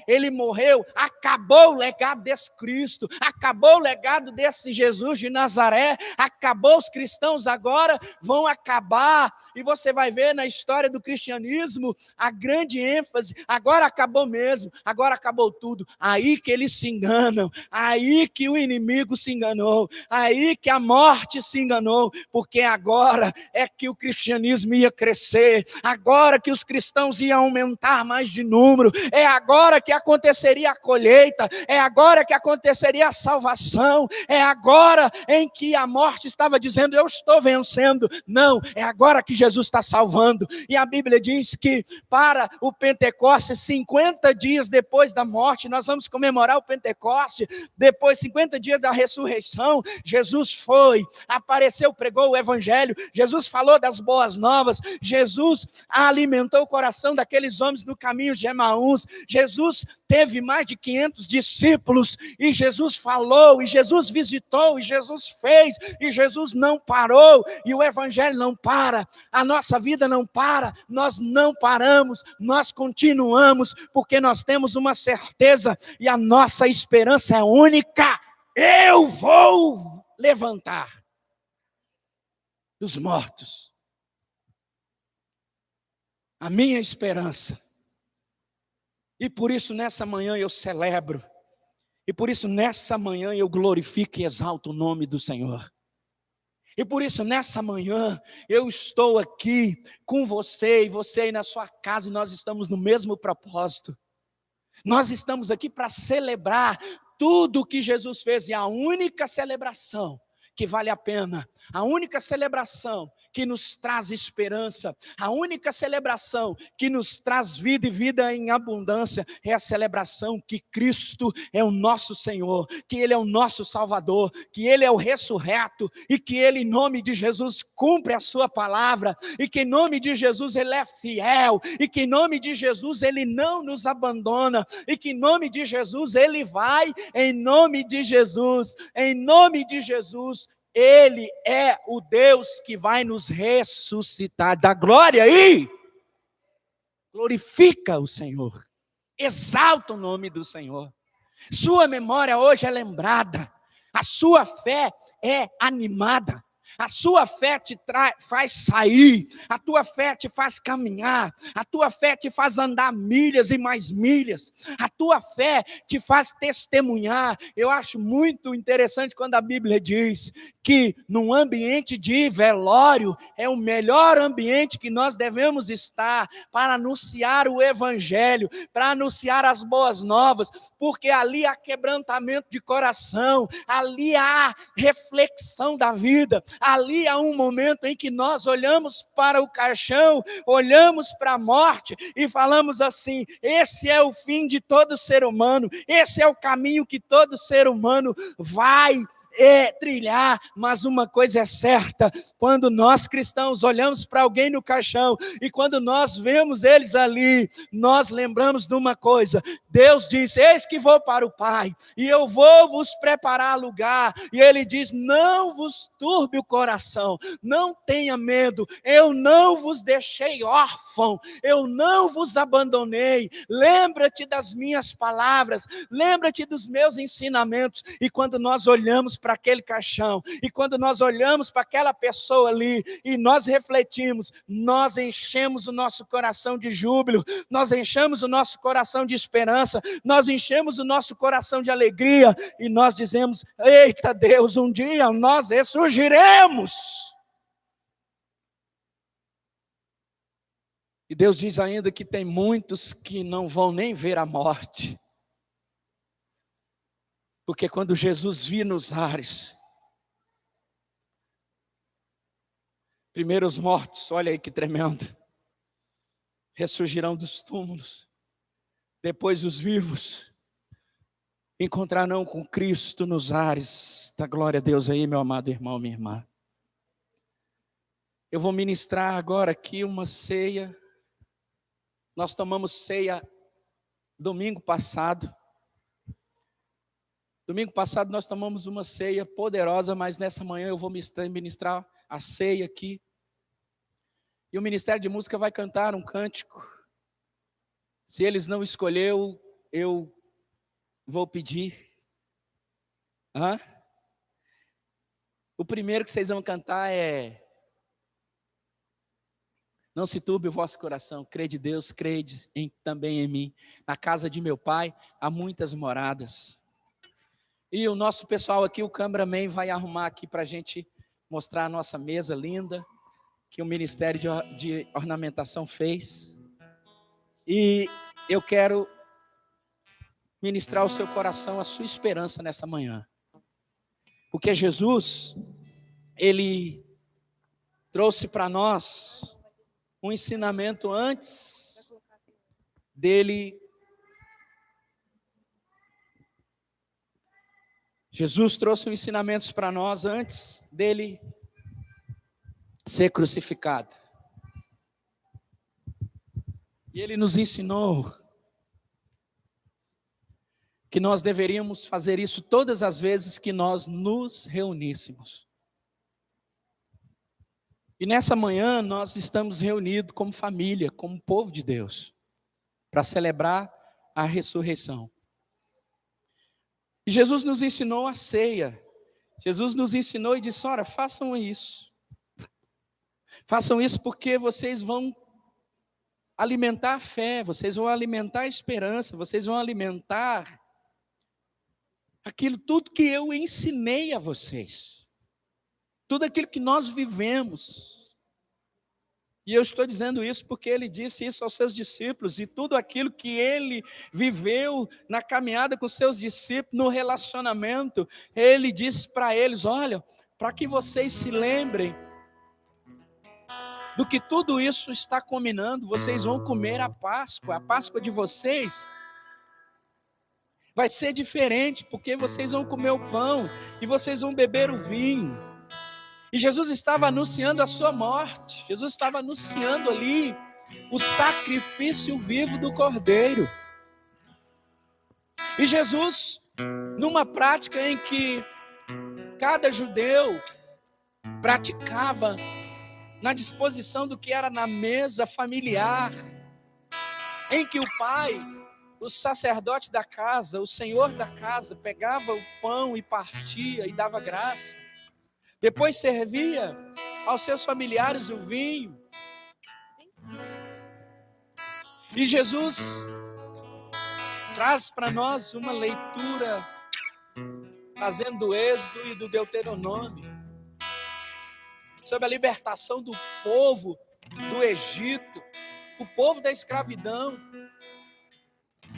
Speaker 3: ele morreu, acabou o legado desse Cristo, acabou o legado desse Jesus de Nazaré, acabou, os cristãos agora vão acabar, e você vai ver na história do cristianismo, a grande ênfase, agora acabou mesmo, agora acabou tudo, aí que eles se enganam, aí que o inimigo se enganou, aí que a morte se enganou, porque agora é que o cristianismo ia crescer, agora que os cristãos iam aumentar mais de número, é agora que aconteceria a colheita, é agora que aconteceria a salvação, é agora em que a morte estava dizendo, eu estou vencendo. Não, é agora que Jesus está salvando. E a Bíblia diz que para o Pentecostes, 50 dias depois da morte, nós vamos comemorar o Pentecoste, depois 50 dias da ressurreição, Jesus foi, apareceu, pregou o evangelho, Jesus falou das boas novas, Jesus alimentou o coração daqueles homens no caminho de Emaús, Jesus teve mais de 500 discípulos, e Jesus falou, e Jesus visitou, e Jesus fez, e Jesus não parou, e o evangelho não para, a nossa vida não para, nós não paramos, nós continuamos, porque nós temos uma certeza, e a nossa esperança é única, eu vou levantar dos mortos. A minha esperança. E por isso nessa manhã eu celebro. E por isso nessa manhã eu glorifico e exalto o nome do Senhor. E por isso nessa manhã eu estou aqui com você, e você aí na sua casa, e nós estamos no mesmo propósito. Nós estamos aqui para celebrar tudo o que Jesus fez, e a única celebração que vale a pena, a única celebração que nos traz esperança, a única celebração que nos traz vida e vida em abundância, é a celebração que Cristo é o nosso Senhor, que Ele é o nosso Salvador, que Ele é o ressurreto, e que Ele, em nome de Jesus, cumpre a sua palavra, e que em nome de Jesus Ele é fiel, e que em nome de Jesus Ele não nos abandona, e que em nome de Jesus Ele vai, em nome de Jesus, Ele é o Deus que vai nos ressuscitar. Dá glória aí. Glorifica o Senhor. Exalta o nome do Senhor. Sua memória hoje é lembrada. A sua fé é animada. A sua fé te faz sair, a tua fé te faz caminhar, a tua fé te faz andar milhas e mais milhas, a tua fé te faz testemunhar. Eu acho muito interessante quando a Bíblia diz que num ambiente de velório é o melhor ambiente que nós devemos estar para anunciar o Evangelho, para anunciar as boas novas, porque ali há quebrantamento de coração, ali há reflexão da vida, ali há um momento em que nós olhamos para o caixão, olhamos para a morte e falamos assim: esse é o fim de todo ser humano, esse é o caminho que todo ser humano vai trilhar. Mas uma coisa é certa: quando nós cristãos olhamos para alguém no caixão e quando nós vemos eles ali, nós lembramos de uma coisa: Deus disse: eis que vou para o Pai e eu vou vos preparar lugar. E Ele diz: não vos turbe o coração, não tenha medo, eu não vos deixei órfão, eu não vos abandonei. Lembra-te das minhas palavras, lembra-te dos meus ensinamentos. E quando nós olhamos para aquele caixão, e quando nós olhamos para aquela pessoa ali, e nós refletimos, nós enchemos o nosso coração de júbilo, nós enchemos o nosso coração de esperança, nós enchemos o nosso coração de alegria, e nós dizemos: eita Deus, um dia nós ressurgiremos. E Deus diz ainda que tem muitos que não vão nem ver a morte, porque quando Jesus vir nos ares, primeiro os mortos, olha aí que tremendo, ressurgirão dos túmulos, depois os vivos encontrarão com Cristo nos ares. Dá glória a Deus aí, meu amado irmão, minha irmã. Eu vou ministrar agora aqui uma ceia. Nós tomamos ceia domingo passado. Domingo passado nós tomamos uma ceia poderosa, mas nessa manhã eu vou ministrar a ceia aqui. E o Ministério de Música vai cantar um cântico. Se eles não escolheram, eu vou pedir. O primeiro que vocês vão cantar é: não se turbe o vosso coração, crede em Deus, crede também em mim. Na casa de meu Pai há muitas moradas. E o nosso pessoal aqui, o cameraman, vai arrumar aqui para a gente mostrar a nossa mesa linda, que o Ministério de Ornamentação fez. E eu quero ministrar ao seu coração a sua esperança nessa manhã. Porque Jesus, Ele trouxe para nós um ensinamento antes dele. Jesus trouxe um ensinamento para nós antes dele ser crucificado. E ele nos ensinou que nós deveríamos fazer isso todas as vezes que nós nos reuníssemos. E nessa manhã nós estamos reunidos como família, como povo de Deus, para celebrar a ressurreição. E Jesus nos ensinou a ceia. Jesus nos ensinou e disse: ora, façam isso. Façam isso porque vocês vão alimentar a fé, vocês vão alimentar a esperança, vocês vão alimentar aquilo tudo que eu ensinei a vocês. Tudo aquilo que nós vivemos. E eu estou dizendo isso porque ele disse isso aos seus discípulos, e tudo aquilo que ele viveu na caminhada com seus discípulos, no relacionamento, ele disse para eles: olha, para que vocês se lembrem do que tudo isso está combinando, vocês vão comer a Páscoa de vocês vai ser diferente, porque vocês vão comer o pão e vocês vão beber o vinho. E Jesus estava anunciando a sua morte, Jesus estava anunciando ali o sacrifício vivo do Cordeiro. E Jesus, numa prática em que cada judeu praticava na disposição do que era na mesa familiar, em que o pai, o sacerdote da casa, o senhor da casa, pegava o pão e partia e dava graça. Depois servia aos seus familiares o vinho. E Jesus traz para nós uma leitura, trazendo do Êxodo e do Deuteronômio, sobre a libertação do povo do Egito, o povo da escravidão.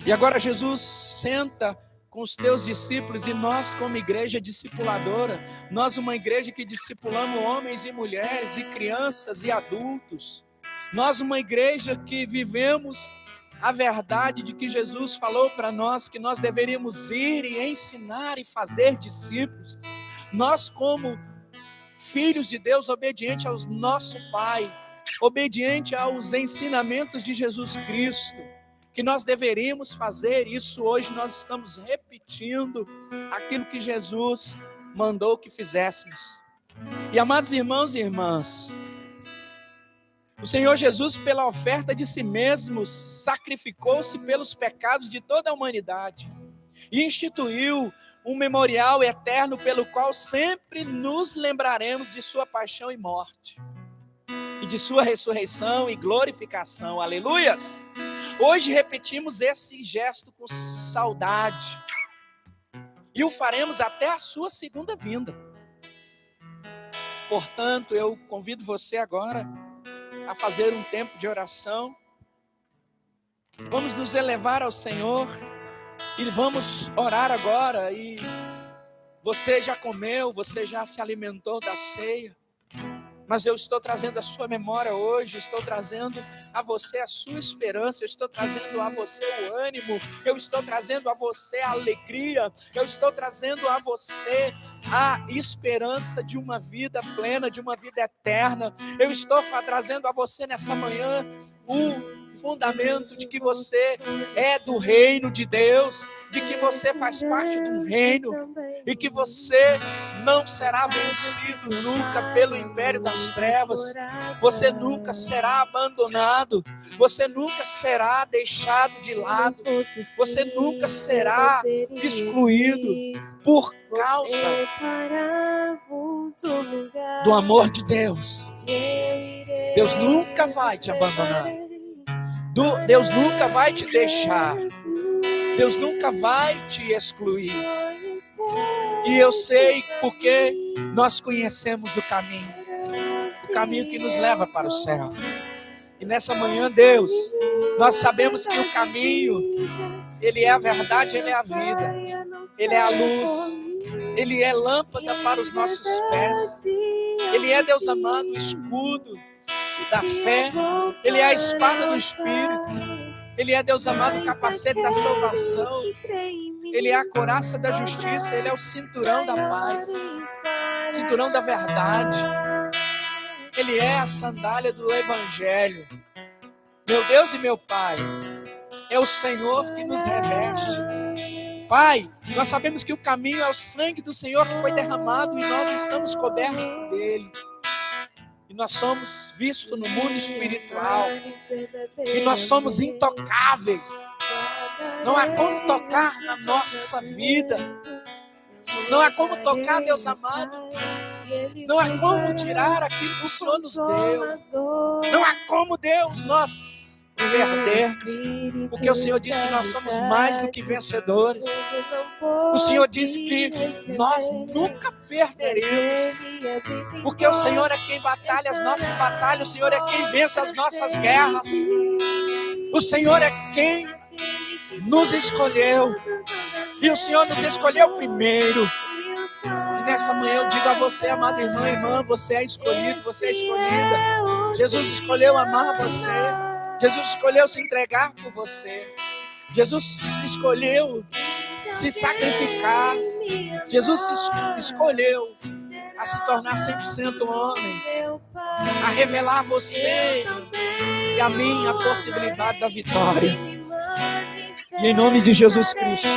Speaker 3: E agora Jesus senta com os teus discípulos, e nós como igreja discipuladora, nós uma igreja que discipulamos homens e mulheres, e crianças e adultos, nós uma igreja que vivemos a verdade de que Jesus falou para nós, que nós deveríamos ir e ensinar e fazer discípulos. Nós como filhos de Deus, obediente ao nosso Pai, obediente aos ensinamentos de Jesus Cristo, que nós deveríamos fazer isso. Hoje nós estamos repetindo aquilo que Jesus mandou que fizéssemos. E amados irmãos e irmãs, o Senhor Jesus, pela oferta de si mesmo, sacrificou-se pelos pecados de toda a humanidade e instituiu um memorial eterno pelo qual sempre nos lembraremos de sua paixão e morte, e de sua ressurreição e glorificação. Aleluias! Hoje repetimos esse gesto com saudade, e o faremos até a sua segunda vinda. Portanto, eu convido você agora a fazer um tempo de oração. Vamos nos elevar ao Senhor e vamos orar agora. E você já comeu, você já se alimentou da ceia, mas eu estou trazendo a sua memória hoje, estou trazendo a você a sua esperança, eu estou trazendo a você o ânimo, eu estou trazendo a você a alegria, eu estou trazendo a você a esperança de uma vida plena, de uma vida eterna. Eu estou trazendo a você nessa manhã o fundamento de que você é do reino de Deus, de que você faz parte de um reino e que você não será vencido nunca pelo império das trevas. Você nunca será abandonado, você nunca será deixado de lado, você nunca será excluído por causa do amor de Deus. Deus nunca vai te abandonar, Deus nunca vai te deixar, Deus nunca vai te excluir. E eu sei porque nós conhecemos o caminho que nos leva para o céu. E nessa manhã, Deus, nós sabemos que o caminho, ele é a verdade, ele é a vida, ele é a luz, ele é lâmpada para os nossos pés, ele é, Deus amado, o escudo da fé, ele é a espada do Espírito, ele é, Deus amado, o capacete da salvação, ele é a couraça da justiça, ele é o cinturão da paz, cinturão da verdade, ele é a sandália do Evangelho. Meu Deus e meu Pai, é o Senhor que nos reveste. Pai, nós sabemos que o caminho é o sangue do Senhor que foi derramado e nós estamos cobertos dele. E nós somos vistos no mundo espiritual. E nós somos intocáveis. Não há como tocar na nossa vida. Não há como tocar, Deus amado. Não há como tirar aquilo que o Senhor nos deu. Não há como, Deus, nós perdermos. Porque o Senhor diz que nós somos mais do que vencedores. O Senhor diz que nós nunca perderemos. Porque o Senhor é quem batalha as nossas batalhas. O Senhor é quem vence as nossas guerras. O Senhor é quem nos escolheu. E o Senhor nos escolheu primeiro. E nessa manhã eu digo a você, amado irmão e irmã, você é escolhido, você é escolhida. Jesus escolheu amar você. Jesus escolheu se entregar por você. Jesus escolheu se sacrificar. Jesus escolheu a se tornar 100% homem, a revelar a você e a mim a possibilidade da vitória. E em nome de Jesus Cristo,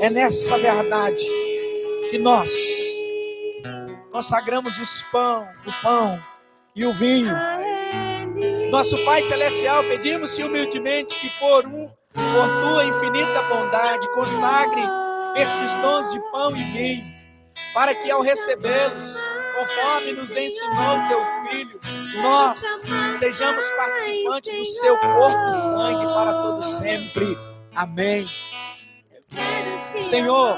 Speaker 3: é nessa verdade que nós consagramos o pão e o vinho. Nosso Pai Celestial, pedimos-te humildemente que por tua infinita bondade consagre esses dons de pão e vinho para que ao recebê-los, conforme nos ensinou o teu Filho, nós sejamos participantes do seu corpo e sangue para todo sempre. Amém. Senhor,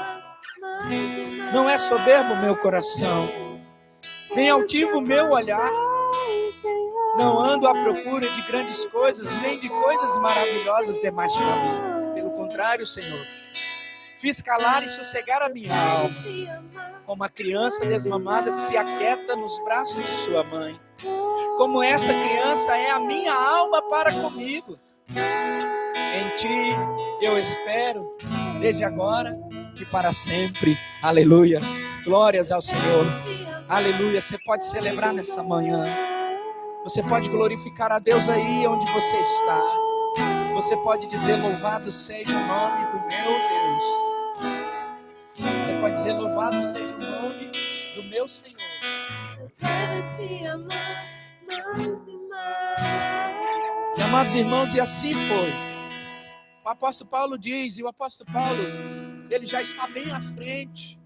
Speaker 3: não é soberbo o meu coração, nem altivo o meu olhar. Não ando à procura de grandes coisas, nem de coisas maravilhosas demais para mim. Pelo contrário, Senhor, fiz calar e sossegar a minha alma, como a criança desmamada se aquieta nos braços de sua mãe. Como essa criança é a minha alma para comigo. Em ti eu espero, desde agora e para sempre. Aleluia. Glórias ao Senhor. Aleluia. Você pode celebrar nessa manhã. Você pode glorificar a Deus aí onde você está. Você pode dizer: louvado seja o nome do meu Deus. Você pode dizer: louvado seja o nome do meu Senhor. Eu quero te amar mais e mais. E, amados irmãos, e assim foi. O apóstolo Paulo diz, e o apóstolo Paulo, ele já está bem à frente.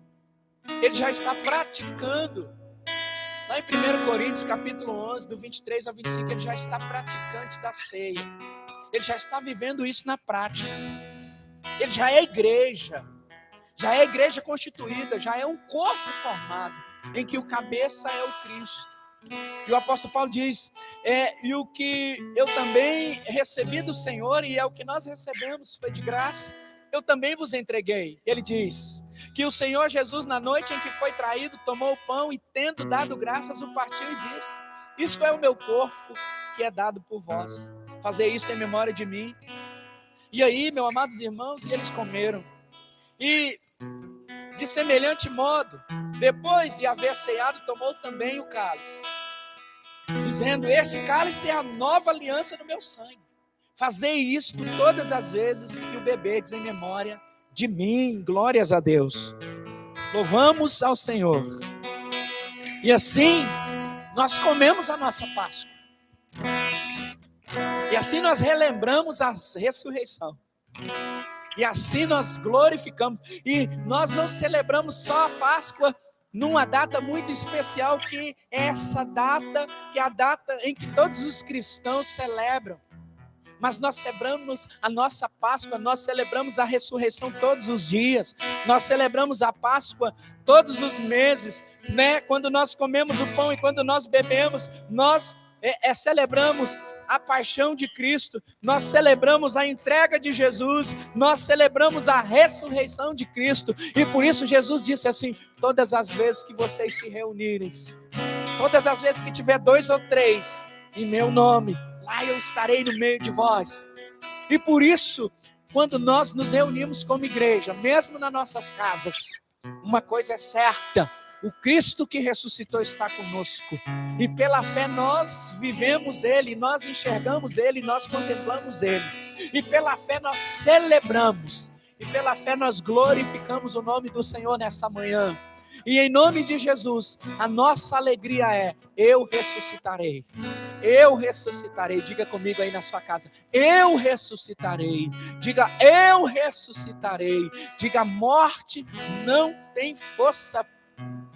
Speaker 3: Ele já está praticando. Lá em 1 Coríntios, capítulo 11, do 23 ao 25, ele já está praticante da ceia. Ele já está vivendo isso na prática. Ele já é igreja constituída, já é um corpo formado, em que o cabeça é o Cristo. E o apóstolo Paulo diz, e o que eu também recebi do Senhor, e é o que nós recebemos, foi de graça, eu também vos entreguei. Ele diz que o Senhor Jesus, na noite em que foi traído, tomou o pão e, tendo dado graças, o partiu e disse: isto é o meu corpo, que é dado por vós. Fazer isto em memória de mim. E aí, meus amados irmãos, eles comeram. E, de semelhante modo, depois de haver ceado, tomou também o cálice, dizendo: este cálice é a nova aliança no meu sangue. Fazei isto todas as vezes que o beberdes em memória de mim. Glórias a Deus. Louvamos ao Senhor. E assim, nós comemos a nossa Páscoa. E assim nós relembramos a ressurreição. E assim nós glorificamos. E nós não celebramos só a Páscoa numa data muito especial, que é essa data, que é a data em que todos os cristãos celebram. Mas nós celebramos a nossa Páscoa, nós celebramos a ressurreição todos os dias, nós celebramos a Páscoa todos os meses, né? Quando nós comemos o pão e quando nós bebemos, nós celebramos a paixão de Cristo, nós celebramos a entrega de Jesus, nós celebramos a ressurreição de Cristo. E por isso Jesus disse assim: todas as vezes que vocês se reunirem, todas as vezes que tiver 2 ou 3 em meu nome, lá eu estarei no meio de vós. E por isso, quando nós nos reunimos como igreja, mesmo nas nossas casas, uma coisa é certa: o Cristo que ressuscitou está conosco. E pela fé nós vivemos Ele, nós enxergamos Ele, nós contemplamos Ele. E pela fé nós celebramos. E pela fé nós glorificamos o nome do Senhor nessa manhã. E em nome de Jesus, a nossa alegria é: eu ressuscitarei. Eu ressuscitarei. Diga comigo aí na sua casa: eu ressuscitarei. Diga: eu ressuscitarei. Diga: a morte não tem força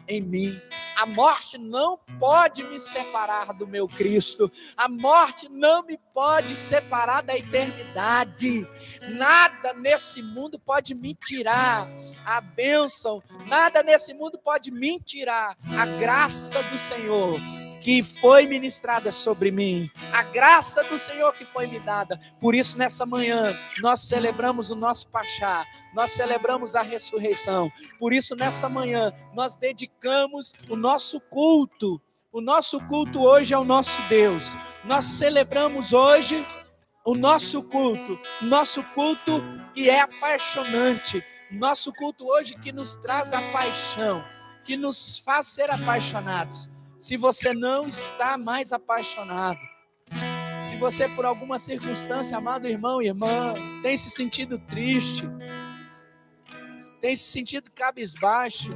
Speaker 3: em mim. A morte não pode me separar do meu Cristo. A morte não me pode separar da eternidade. Nada nesse mundo pode me tirar a bênção. Nada nesse mundo pode me tirar a graça do Senhor que foi ministrada sobre mim, a graça do Senhor que foi me dada. Por isso, nessa manhã, nós celebramos o nosso Pachá, nós celebramos a ressurreição. Por isso, nessa manhã, nós dedicamos o nosso culto. O nosso culto hoje é o nosso Deus. Nós celebramos hoje o nosso culto que é apaixonante, nosso culto hoje que nos traz a paixão, que nos faz ser apaixonados. Se você não está mais apaixonado, se você por alguma circunstância, amado irmão e irmã, tem se sentido triste, tem se sentido cabisbaixo,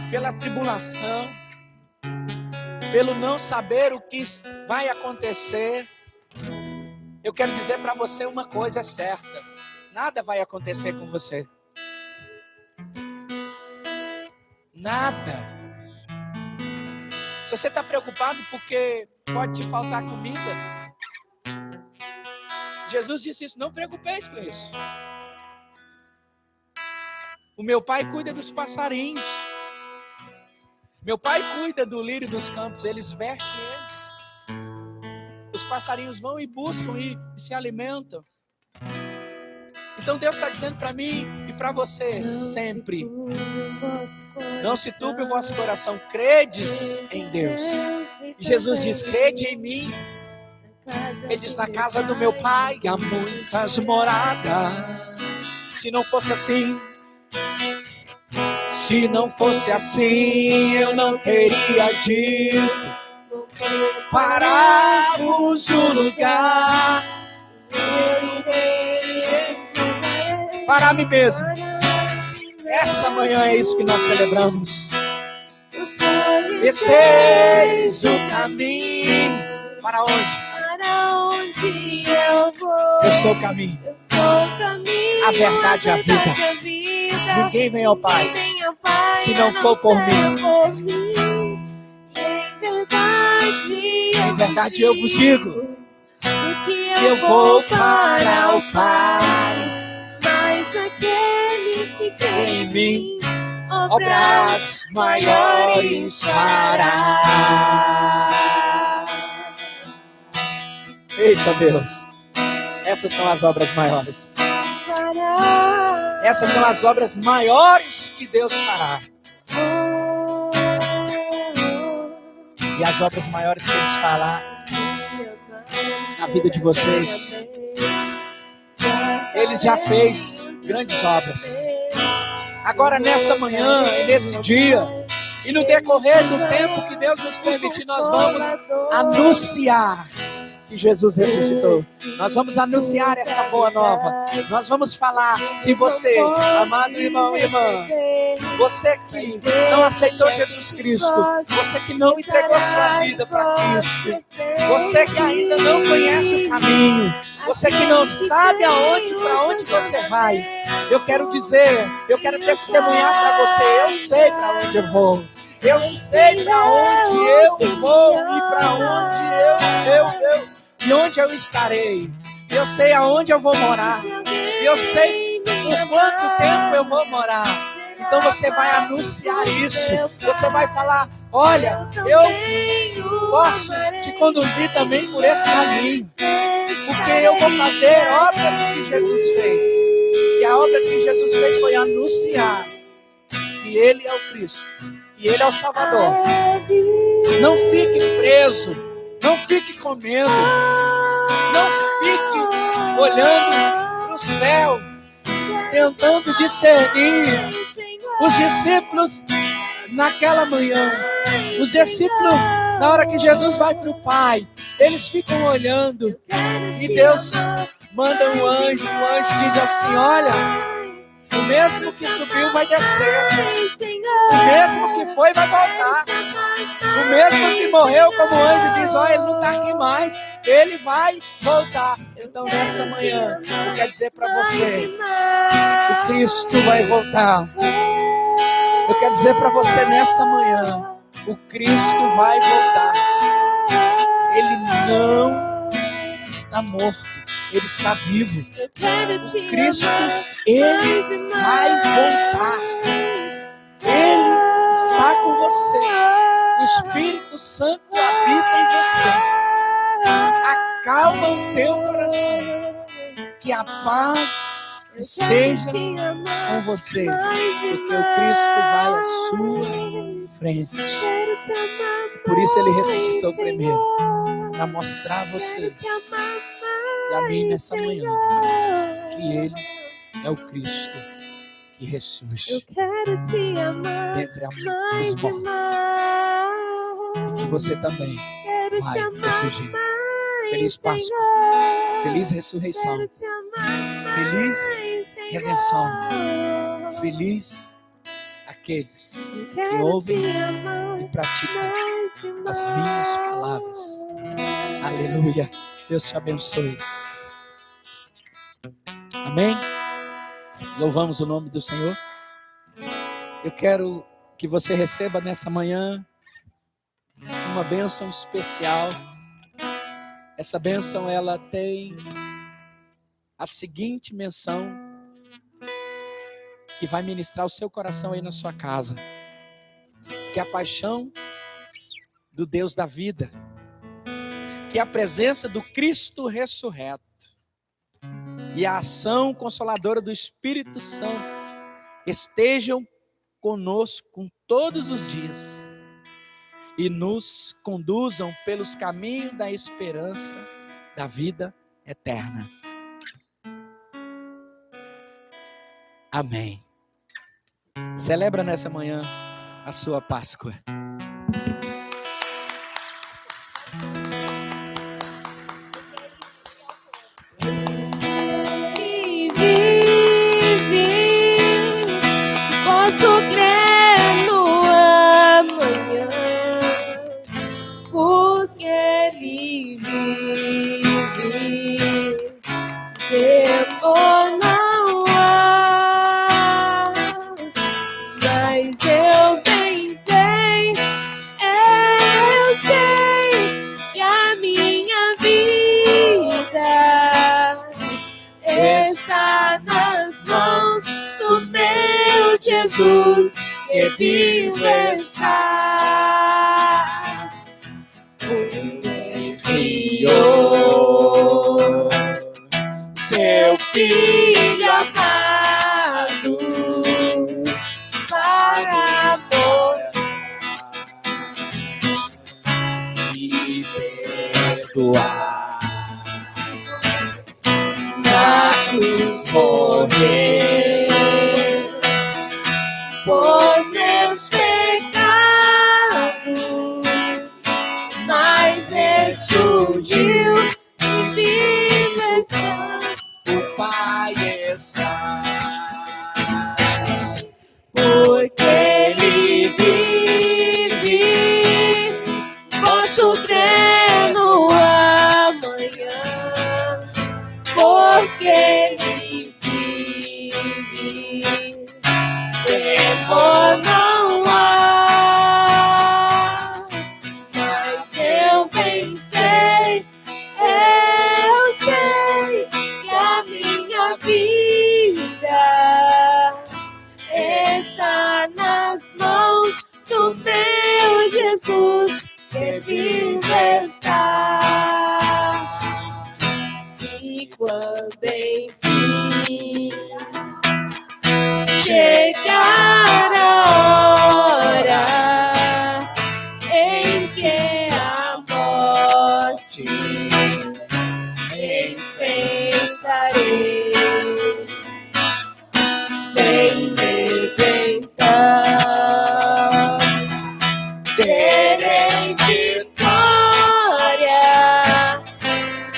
Speaker 3: pela tribulação, pelo não saber o que vai acontecer, eu quero dizer para você uma coisa certa: nada vai acontecer com você. Nada. Se você está preocupado porque pode te faltar comida, Jesus disse isso, não preocupeis com isso. O meu pai cuida dos passarinhos. Meu pai cuida do lírio dos campos, eles vestem eles. Os passarinhos vão e buscam e se alimentam. Então Deus está dizendo para mim e para você sempre: não se turbe o vosso coração, credes em Deus. E Jesus diz: crede em mim. Ele diz: na casa do meu pai há muitas moradas. Se não fosse assim, eu não teria dito: paramos o lugar para mim mesmo. Essa manhã é isso que nós celebramos. Desceis o caminho. Para onde?
Speaker 2: Para onde eu vou?
Speaker 3: Eu sou o caminho. A verdade e a vida. Ninguém vem ao Pai se não for por mim. Em verdade eu vos digo que eu vou para o Pai,
Speaker 2: mas aquele que crê
Speaker 3: em mim obras maiores fará. Eita Deus, essas são as obras maiores. Essas são as obras maiores que Deus fará. E as obras maiores que Deus fará na vida de vocês, Ele já fez grandes obras. Agora nessa manhã e nesse dia, e no decorrer do tempo que Deus nos permitir, nós vamos anunciar que Jesus ressuscitou. Nós vamos anunciar essa boa nova. Nós vamos falar, se você, amado irmão e irmã, você que não aceitou Jesus Cristo, você que não entregou sua vida para Cristo, você que ainda não conhece o caminho, você que não sabe para onde você vai, eu quero dizer, eu quero testemunhar para você, eu sei para onde eu vou. Eu sei para onde eu vou e para onde e onde eu estarei. Eu sei aonde eu vou morar. Eu sei por quanto tempo eu vou morar. Então você vai anunciar isso. Você vai falar: olha, eu posso te conduzir também por esse caminho, porque eu vou fazer obras que Jesus fez. E a obra que Jesus fez foi anunciar que Ele é o Cristo, que Ele é o Salvador. Não fique preso, não fique com medo, não fique olhando para o céu, tentando discernir. Os discípulos naquela manhã, os discípulos na hora que Jesus vai para o Pai, eles ficam olhando e Deus manda um anjo, e o anjo diz assim: olha, o mesmo que subiu vai descer, o mesmo que foi vai voltar, o mesmo que morreu, como o anjo diz, olha, ele não está aqui mais, ele vai voltar. Então nessa manhã eu quero dizer para você, o Cristo vai voltar. Eu quero dizer para você nessa manhã, o Cristo vai voltar. Ele não está morto, Ele está vivo. O Cristo, Ele vai voltar. Ele está com você. O Espírito Santo habita em você. Acalma o teu coração. Que a paz esteja com você, porque o Cristo vai à sua frente. Por isso Ele ressuscitou primeiro, para mostrar a você e a mim nessa manhã que Ele é o Cristo que ressurge dentre os mortos, e que você também vai ressurgir. Feliz Páscoa, feliz ressurreição, feliz redenção, feliz aqueles que ouvem e praticam as minhas palavras. Aleluia. Deus te abençoe. Amém? Louvamos o nome do Senhor. Eu quero que você receba nessa manhã uma bênção especial. Essa bênção, ela tem a seguinte menção, que vai ministrar o seu coração aí na sua casa, que é a paixão do Deus da vida, que é a presença do Cristo ressurreto e a ação consoladora do Espírito Santo estejam conosco todos os dias e nos conduzam pelos caminhos da esperança da vida eterna. Amém. Celebra nessa manhã a sua Páscoa.
Speaker 2: Posso crer no amanhã, porque Ele vive. Tempo não há, mas eu bem sei, eu sei que a minha vida está nas mãos do meu Jesus, que vivo está. Ele enviou seu Filho amado para morrer
Speaker 3: E perdoar.
Speaker 2: na cruz morrer por meus pecados, mas ressurgiu e vive está.
Speaker 3: O Pai está,
Speaker 2: Porque Ele vive, posso crer no amanhã. Porque Ele vive, tempo não há, mas eu bem sei, eu sei que a minha vida está nas mãos do meu Jesus, que vive está. E quando enfim chegar a hora em que a morte enfrentarei, sem então terei vitória,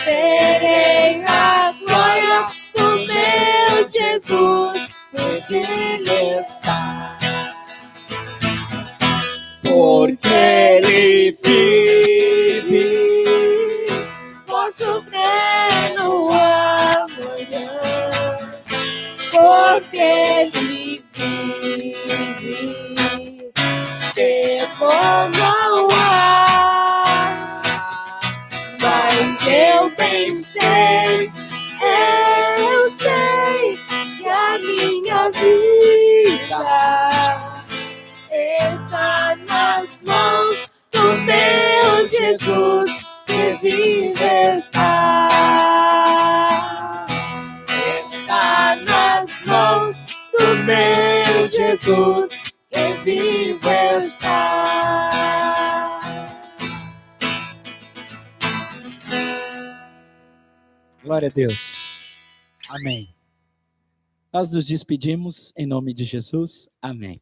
Speaker 2: terei a glória do meu Jesus, porque Ele está. Porque Ele vive, posso crer no amanhã. Porque Ele vive, tempo não há, mas eu bem sei, eu sei que a minha vida está nas mãos do meu Jesus, que vive está. Está nas mãos do meu Jesus, que vive está.
Speaker 3: glória a Deus. Amém. Nós nos despedimos em nome de Jesus. Amém.